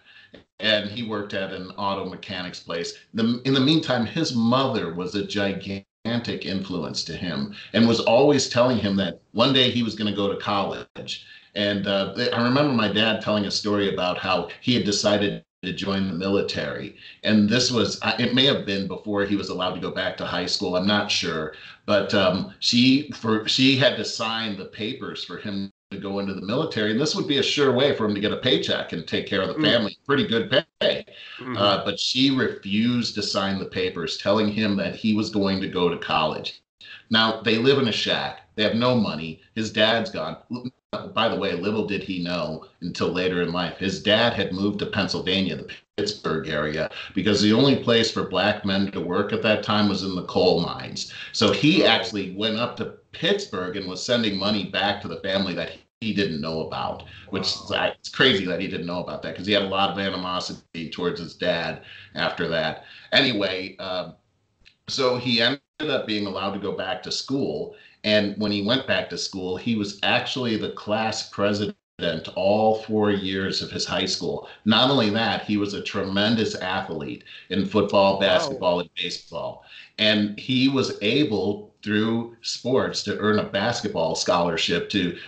B: and he worked at an auto mechanics place. In the meantime, his mother was a gigantic influence to him and was always telling him that one day he was going to go to college. And I remember my dad telling a story about how he had decided to join the military. And this was, it may have been before he was allowed to go back to high school. I'm not sure. But she had to sign the papers for him to go into the military, and this would be a sure way for him to get a paycheck and take care of the
A: Mm,
B: family, pretty good pay.
A: mhm.
B: But she refused to sign the papers, telling him that he was going to go to college. Now they live in a shack. They have no money. His dad's gone. By the way, little did he know until later in life, his dad had moved to Pennsylvania, the Pittsburgh area, because the only place for black men to work at that time was in the coal mines. So he
A: Oh,
B: actually went up to Pittsburgh and was sending money back to the family that he didn't know about, which
A: wow.
B: it's crazy that he didn't know about that because he had a lot of animosity towards his dad after that. Anyway, so he ended up being allowed to go back to school. And when he went back to school, he was actually the class president all 4 years of his high school. Not only that, he was a tremendous athlete in football,
A: Wow.
B: basketball, and baseball. And he was able, through sports, to earn a basketball scholarship to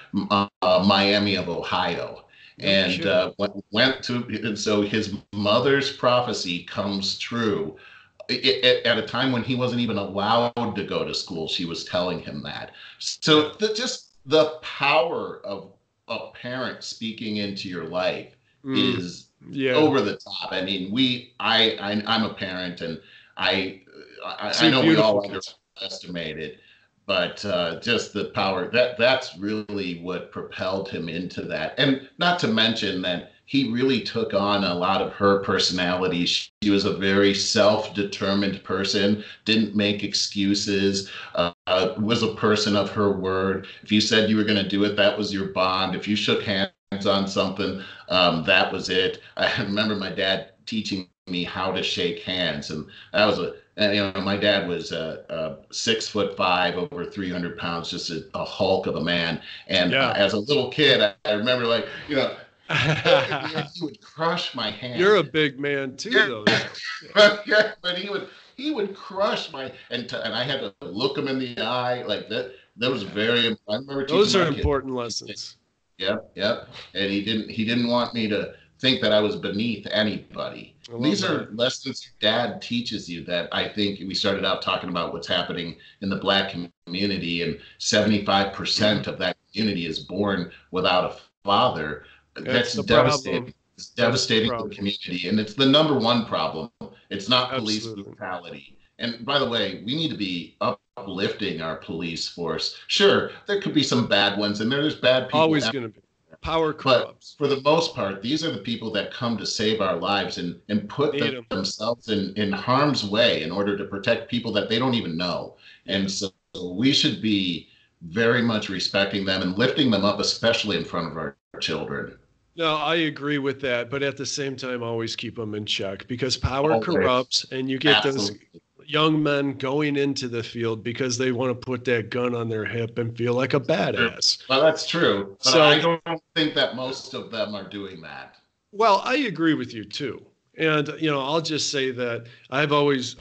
B: Miami of Ohio.
A: No
B: And
A: kidding.
B: went to, and so his mother's prophecy comes true at a time when he wasn't even allowed to go to school. She was telling him that. So
A: Yeah.
B: just the power of a parent speaking into your life
A: Mm,
B: is
A: yeah.
B: over the top. I mean, I'm a parent, and I I
A: Two
B: know we
A: beautiful
B: all
A: kids.
B: underestimate it, but just the power that's really what propelled him into that. And not to mention that he really took on a lot of her personality. She was a very self-determined person, didn't make excuses, was a person of her word. If you said you were going to do it, that was your bond. If you shook hands on something, that was it. I remember my dad teaching me how to shake hands. And that was my dad was 6'5", over 300 pounds, just a hulk of a man. And
A: Yeah.
B: as a little kid, I remember, like, he would crush my hand.
A: You're a big man too, though.
B: Yeah, but he would crush my, and I had to look him in the eye like that. That was very. I remember teaching
A: those are
B: my
A: important lessons.
B: Yep. And he didn't want me to think that I was beneath anybody. These are lessons your dad teaches you that I think we started out talking about what's happening in the Black community, and 75% of that community is born without a father. That's devastating. It's devastating to the community, and it's the number one problem. It's not police brutality. And by the way, we need to be uplifting our police force. Sure, there could be some bad ones, and there's bad people.
A: Always going to be. Power corrupts.
B: But for the most part, these are the people that come to save our lives and put themselves in harm's way in order to protect people that they don't even know. And so we should be very much respecting them and lifting them up, especially in front of our children.
A: No, I agree with that. But at the same time, always keep them in check, because power corrupts, and you get those young men going into the field because they want to put that gun on their hip and feel like a badass.
B: Well, that's true. But I don't think that most of them are doing that.
A: Well, I agree with you too. And, I'll just say that I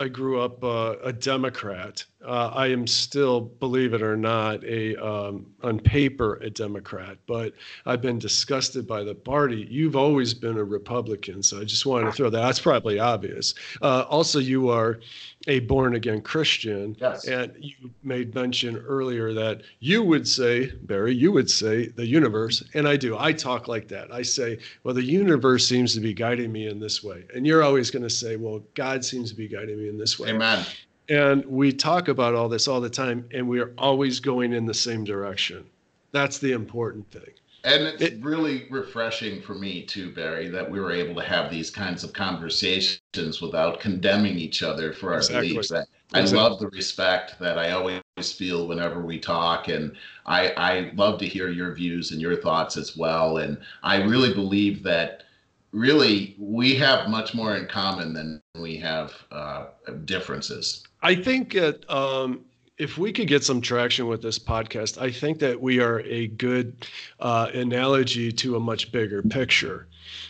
A: grew up a Democrat. I am still, believe it or not, on paper, a Democrat, but I've been disgusted by the party. You've always been a Republican, so I just wanted to throw that. That's probably obvious. Also, you are a born-again Christian.
B: Yes.
A: And you made mention earlier that you would say, Barry, the universe, and I do. I talk like that. I say, well, the universe seems to be guiding me in this way. And you're always going to say, well, God seems to be guiding me in this way.
B: Amen.
A: And we talk about all this all the time, and we are always going in the same direction. That's the important thing.
B: And it's really refreshing for me too, Barry, that we were able to have these kinds of conversations without condemning each other for our beliefs. I love the respect that I always feel whenever we talk, and I love to hear your views and your thoughts as well. And I really believe that really we have much more in common than we have differences.
A: I think that if we could get some traction with this podcast, I think that we are a good analogy to a much bigger picture.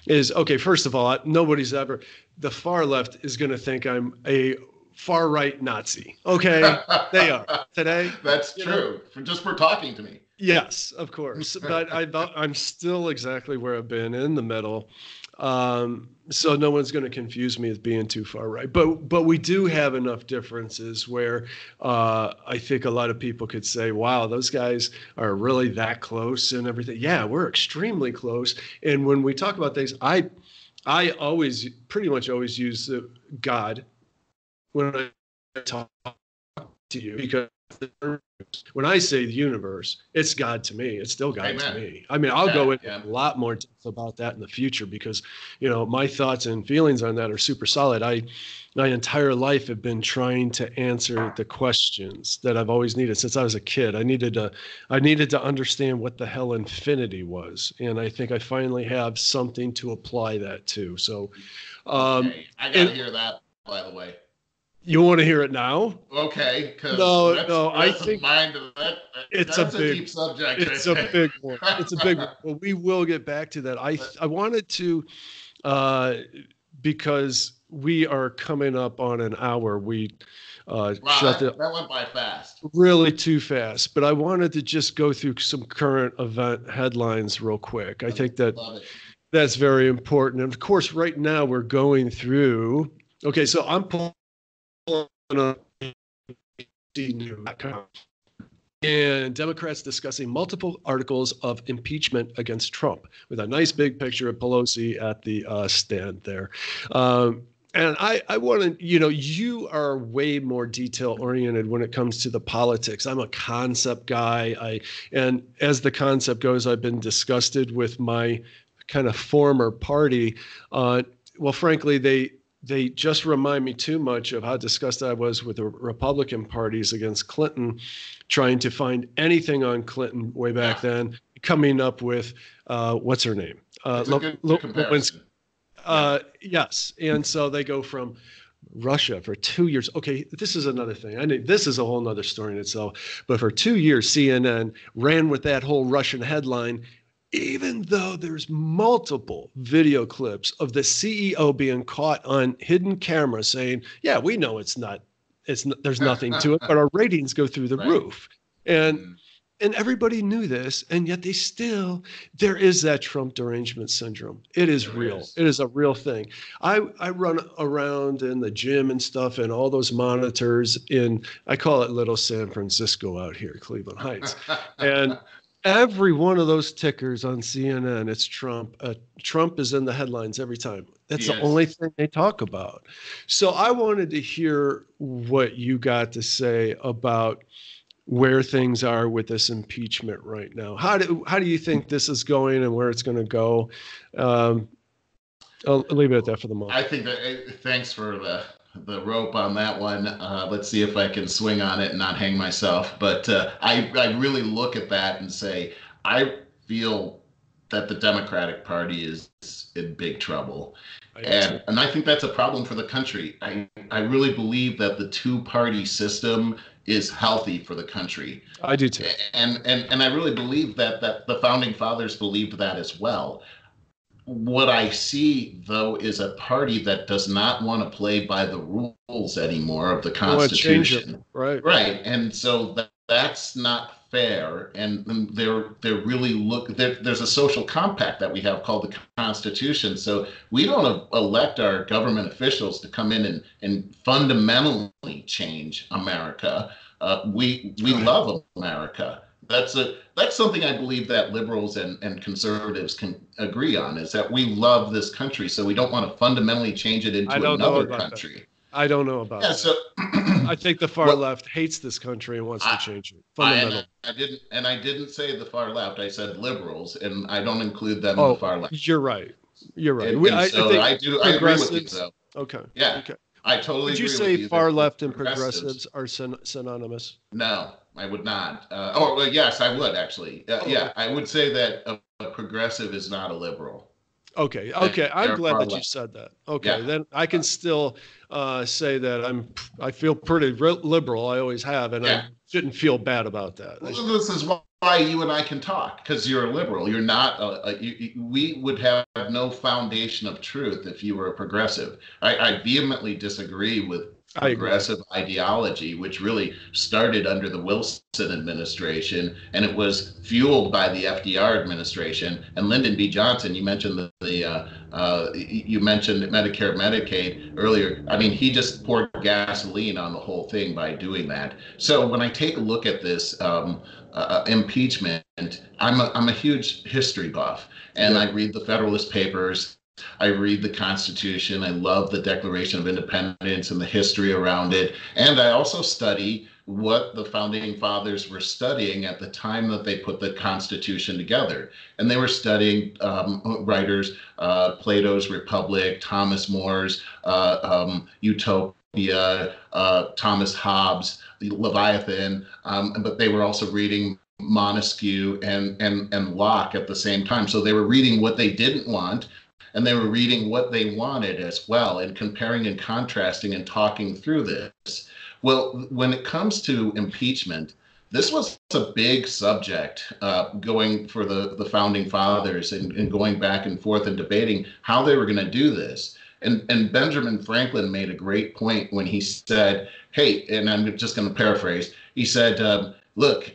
A: Okay, first of all, the far left is going to think I'm a far right Nazi. Okay, they are today.
B: That's true. Just for talking to me.
A: Yes, of course. But I'm still exactly where I've been, in the middle. So no one's going to confuse me as being too far right. But we do have enough differences where I think a lot of people could say, wow, those guys are really that close and everything. Yeah, we're extremely close. And when we talk about things, I pretty much always use God when I talk to you, because when I say the universe, it's God to me. It's still God to me. I mean, I'll go into a lot more depth about that in the future, because, my thoughts and feelings on that are super solid. My entire life have been trying to answer the questions that I've always needed since I was a kid. I needed to understand what the hell infinity was. And I think I finally have something to apply that to. So,
B: I got to hear that, by the way.
A: You want to hear it now?
B: Okay.
A: No, I think
B: that's a deep subject.
A: It's a big one. It's a big one. Well, we will get back to that. I wanted to, because we are coming up on an hour.
B: That went by fast.
A: Really too fast. But I wanted to just go through some current event headlines real quick. I think that's very important. And of course, right now we're going through. Okay, so I'm pulling on news.com, and Democrats discussing multiple articles of impeachment against Trump, with a nice big picture of Pelosi at the stand there. And I want to, you are way more detail oriented when it comes to the politics. I'm a concept guy. And as the concept goes, I've been disgusted with my kind of former party. Well, frankly, they just remind me too much of how disgusted I was with the Republican parties against Clinton, trying to find anything on Clinton way back then, coming up with, what's her name?
B: It's a good comparison.
A: Yes. And so they go from Russia for 2 years. Okay, this is another thing. I know this is a whole nother story in itself. But for 2 years, CNN ran with that whole Russian headline, even though there's multiple video clips of the CEO being caught on hidden camera saying, "Yeah, we know there's nothing to it, but our ratings go through the
B: Right.
A: roof." And
B: Mm.
A: and everybody knew this, and yet there is that Trump derangement syndrome. It is
B: There
A: real.
B: is.
A: It is a real thing. I run around in the gym and stuff, and all those monitors I call it Little San Francisco out here, Cleveland Heights. And every one of those tickers on CNN, it's Trump. Trump is in the headlines every time. That's the
B: Yes.
A: only thing they talk about. So I wanted to hear what you got to say about where things are with this impeachment right now. How do you think this is going and where it's going to go? Um, I'll leave it at that for the moment.
B: I think that thanks for the rope on that one. Let's see if I can swing on it and not hang myself. But I really look at that and say, I feel that the Democratic Party is in big trouble. And I think that's a problem for the country. I really believe that the two-party system is healthy for the country.
A: I do too.
B: And I really believe that the founding fathers believed that as well. What I see, though, is a party that does not want to play by the rules anymore of the Constitution.
A: Right.
B: Right. And so that's not fair. And they're really there's a social compact that we have called the Constitution. So we don't elect our government officials to come in and fundamentally change America. We love America. That's something I believe that liberals and conservatives can agree on, is that we love this country, so we don't want to fundamentally change it into another country.
A: I don't know about that.
B: So
A: I think the far left hates this country and wants to change it. Fundamental.
B: I didn't say the far left. I said liberals, and I don't include them in the far left.
A: You're right.
B: I agree with you, though.
A: Okay.
B: Yeah.
A: Okay.
B: I totally agree with you.
A: Would you say far left and progressives are synonymous?
B: No, I would not. Yes, I would actually. Yeah, I would say that a progressive is not a liberal.
A: Okay. I'm glad that you said that. Okay, yeah. Then I can still say that I feel pretty liberal. I always have, and I shouldn't feel bad about that.
B: Well, this is why you and I can talk, because you're a liberal. You're not. We would have no foundation of truth if you were a progressive. I vehemently disagree with progressive ideology, which really started under the Wilson administration, and it was fueled by the FDR administration and Lyndon B. Johnson. You mentioned you mentioned Medicare, Medicaid earlier. I mean, he just poured gasoline on the whole thing by doing that. So when I take a look at this impeachment, I'm a huge history buff, and I read the Federalist Papers. I read the Constitution. I love the Declaration of Independence and the history around it. And I also study what the founding fathers were studying at the time that they put the Constitution together. And they were studying writers, Plato's Republic, Thomas More's Utopia, Thomas Hobbes, Leviathan, but they were also reading Montesquieu and Locke at the same time. So they were reading what they didn't want, and they were reading what they wanted as well, and comparing and contrasting and talking through this. Well, when it comes to impeachment, this was a big subject going for the founding fathers and going back and forth and debating how they were going to do this. And Benjamin Franklin made a great point when he said, hey, and I'm just going to paraphrase, he said, look,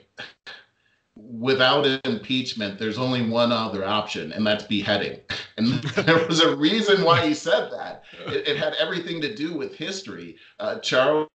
B: without impeachment, there's only one other option, and that's beheading. And there was a reason why he said that. It had everything to do with history. Charles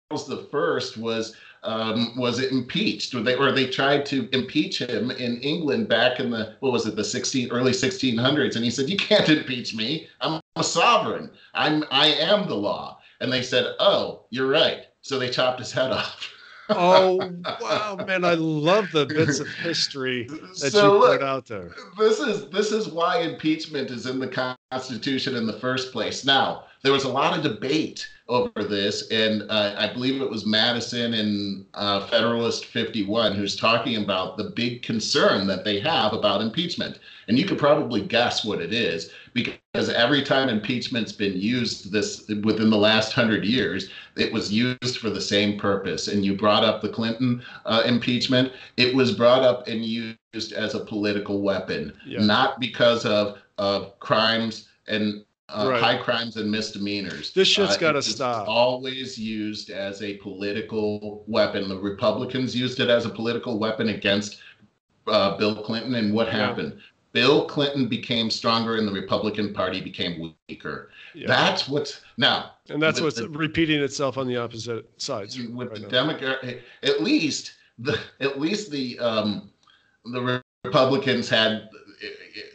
B: I was impeached, or they tried to impeach him in England back in the early 1600s, and he said, "You can't impeach me. I'm a sovereign. I am the law." And they said, "Oh, you're right." So they chopped his head off.
A: Oh, wow, man. I love the bits of history that you put out there.
B: This is why impeachment is in the Constitution in the first place. Now, there was a lot of debate over this, and I believe it was Madison in Federalist 51 who's talking about the big concern that they have about impeachment. And you could probably guess what it is, because every time impeachment's been used this within the last 100 years, it was used for the same purpose. And you brought up the Clinton impeachment. It was brought up and used as a political weapon, not because of crimes and high crimes and misdemeanors.
A: This shit's got to stop.
B: Always used as a political weapon. The Republicans used it as a political weapon against Bill Clinton. And what happened? Bill Clinton became stronger and the Republican Party became weaker. That's what's now.
A: And that's what's repeating itself on the opposite sides.
B: With the Democrat, at least the Republicans had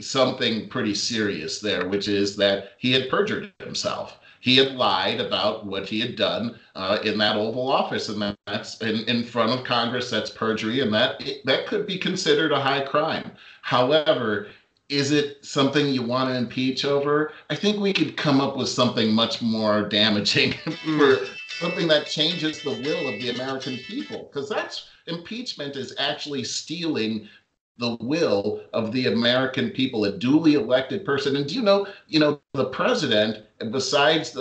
B: something pretty serious there, which is that he had perjured himself. He had lied about what he had done in that Oval Office, and that's in front of Congress. That's perjury, and that could be considered a high crime. However, is it something you want to impeach over? I think we could come up with something much more damaging for something that changes the will of the American people, because impeachment is actually stealing the will of the American people, a duly elected person. And do you know, the president, besides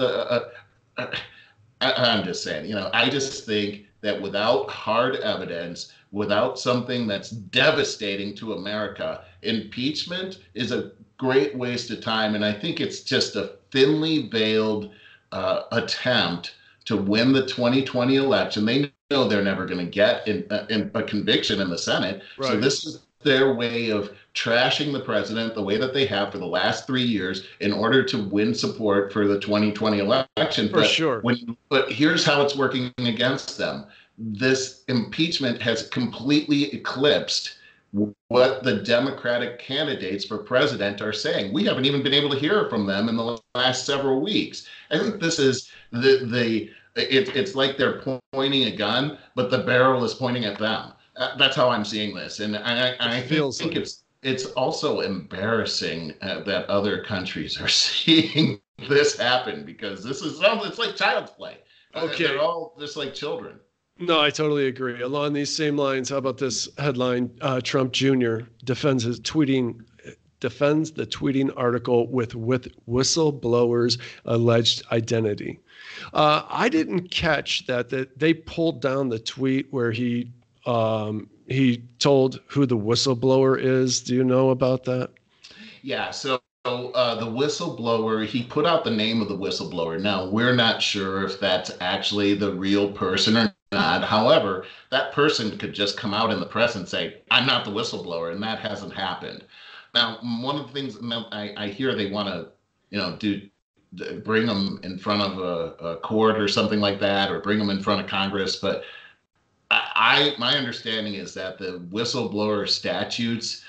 B: I'm just saying, I just think that without hard evidence, without something that's devastating to America, impeachment is a great waste of time. And I think it's just a thinly veiled attempt to win the 2020 election. They know they're never going to get in a conviction in the Senate. Right. So this is their way of trashing the president the way that they have for the last 3 years in order to win support for the 2020 election. But here's how it's working against them. This impeachment has completely eclipsed what the Democratic candidates for president are saying. We haven't even been able to hear from them in the last several weeks. I think this is it's like they're pointing a gun, but the barrel is pointing at them. That's how I'm seeing this, and I think it's also embarrassing that other countries are seeing this happen, because it's like child's play.
A: Okay,
B: they're all just like children.
A: No, I totally agree. Along these same lines, how about this headline? Trump Jr. defends the tweeting article with whistleblowers' alleged identity. I didn't catch that they pulled down the tweet where he told who the whistleblower is. Do you know about that?
B: Yeah. So the whistleblower, he put out the name of the whistleblower. Now, we're not sure if that's actually the real person or not. However, that person could just come out in the press and say, I'm not the whistleblower, and that hasn't happened. Now, one of the things I hear they want to, bring them in front of a court or something like that, or bring them in front of Congress. But my understanding is that the whistleblower statutes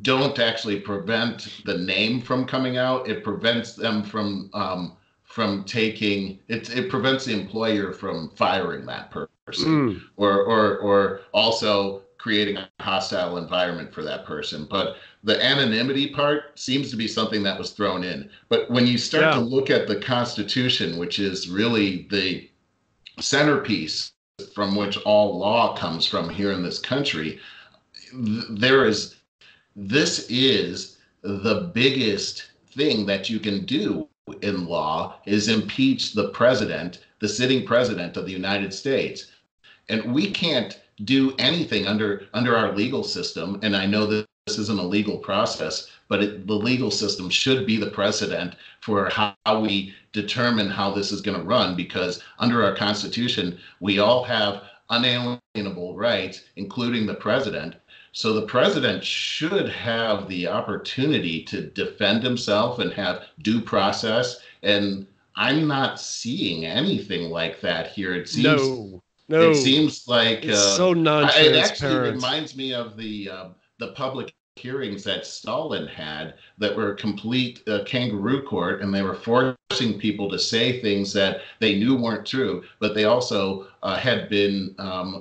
B: don't actually prevent the name from coming out. It prevents them from taking it. It prevents the employer from firing that person, or also creating a hostile environment for that person. But the anonymity part seems to be something that was thrown in. But when you start to look at the Constitution, which is really the centerpiece from which all law comes from here in this country, this is the biggest thing that you can do in law, is impeach the president, the sitting president of the United States. And we can't do anything under our legal system. And I know that this isn't a legal process, but the legal system should be the precedent for how we determine how this is going to run, because under our Constitution, we all have unalienable rights, including the president. So the president should have the opportunity to defend himself and have due process. And I'm not seeing anything like that here. It seems
A: No,
B: it seems like
A: it's so non-transparent.
B: It actually reminds me of the public hearings that Stalin had that were complete kangaroo court, and they were forcing people to say things that they knew weren't true, but they also had been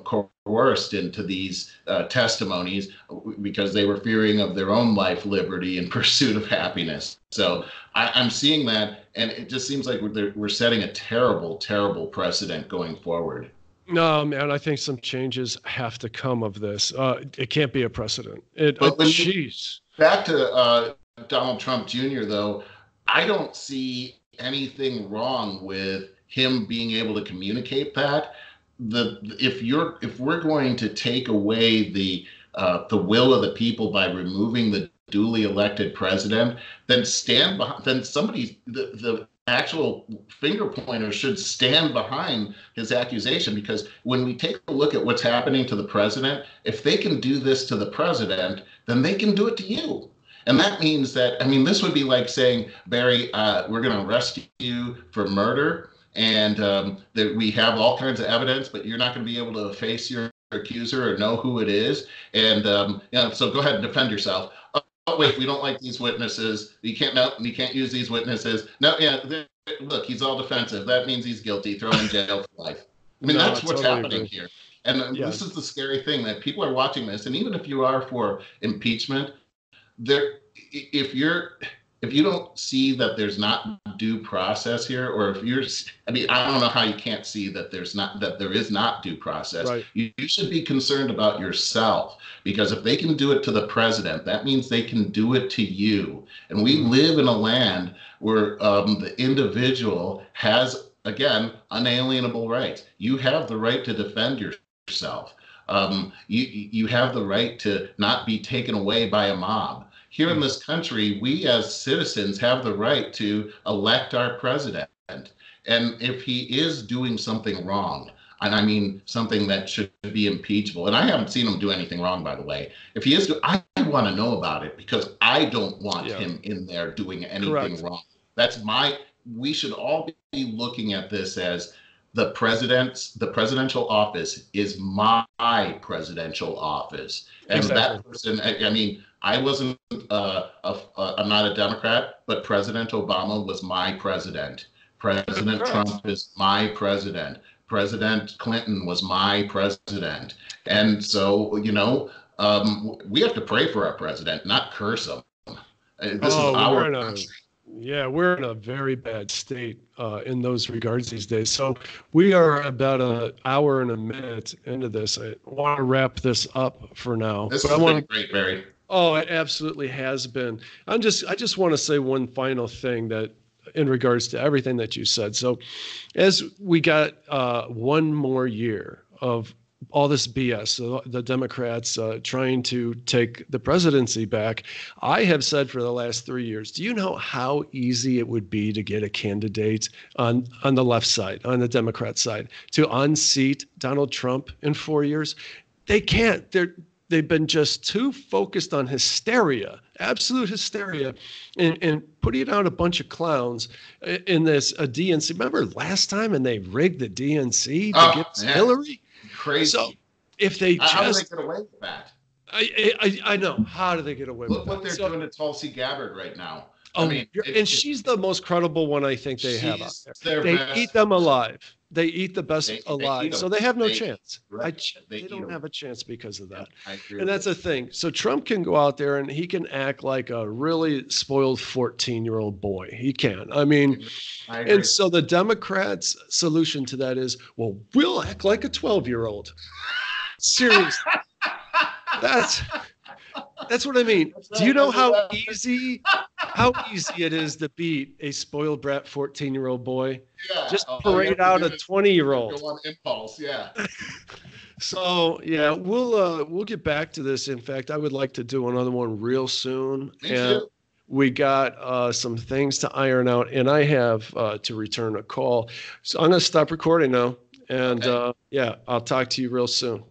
B: coerced into these testimonies because they were fearing of their own life, liberty, and pursuit of happiness. So I'm seeing that and it just seems like we're setting a terrible, terrible precedent going forward.
A: No, man, I think some changes have to come of this. It can't be a precedent.
B: But
A: Jeez.
B: back to Donald Trump Jr., though, I don't see anything wrong with him being able to communicate that. If we're going to take away the will of the people by removing the duly elected president, then the actual finger pointer should stand behind his accusation, because when we take a look at what's happening to the president, if they can do this to the president, then they can do it to you. And that means that, I mean, this would be like saying, Barry, we're going to arrest you for murder, and that we have all kinds of evidence, but you're not going to be able to face your accuser or know who it is. And so go ahead and defend yourself. Oh, wait, we don't like these witnesses. You can't use these witnesses. No, look, he's all defensive. That means he's guilty. Throw him in jail for life. I mean, that's what's happening here. And this is the scary thing, that people are watching this. And even if you are for impeachment, if you don't see that there's not due process here, or I don't know how you can't see that there is not due process. Right. You should be concerned about yourself, because if they can do it to the president, that means they can do it to you. And we live in a land where the individual has, again, unalienable rights. You have the right to defend yourself. You have the right to not be taken away by a mob. Here in this country, we as citizens have the right to elect our president. And if he is doing something wrong, and I mean something that should be impeachable, and I haven't seen him do anything wrong, by the way. If he is, I want to know about it, because I don't want him in there doing anything wrong. We should all be looking at this as the presidential office is my presidential office. And that person, I mean, I wasn't, I'm not a Democrat, but President Obama was my president. President Trump is my president. President Clinton was my president. And so, we have to pray for our president, not curse him. This is our country.
A: Yeah, we're in a very bad state in those regards these days. So we are about an hour and a minute into this. I want to wrap this up for now.
B: This has been great, Barry.
A: Oh, it absolutely has been. I just want to say one final thing that in regards to everything that you said. So as we got one more year of all this BS, so the Democrats trying to take the presidency back, I have said for the last 3 years, do you know how easy it would be to get a candidate on the left side, on the Democrat side, to unseat Donald Trump in 4 years? They can't. They've been just too focused on hysteria, absolute hysteria, and putting out a bunch of clowns in this DNC. Remember last time, and they rigged the DNC to get Hillary?
B: Crazy.
A: So if they
B: how do they get away with that?
A: I know. How do they get away with that?
B: Look what they're doing to Tulsi Gabbard right now.
A: And she's the most credible one I think they have out there. They eat them alive. They eat the best alive. So they have no chance. Right. They don't have a chance because of that.
B: I agree.
A: And that's the thing. So Trump can go out there and he can act like a really spoiled 14-year-old boy. He can. I mean, and so the Democrats' solution to that is, well, we'll act like a 12-year-old. Seriously. That's what I mean. Do you know how easy it is to beat a spoiled brat 14-year-old boy?
B: Yeah.
A: Just parade out a 20-year-old.
B: Go on impulse, yeah.
A: So yeah, we'll get back to this. In fact, I would like to do another one real soon.
B: Me too.
A: We got some things to iron out, and I have to return a call. So I'm going to stop recording now, and I'll talk to you real soon.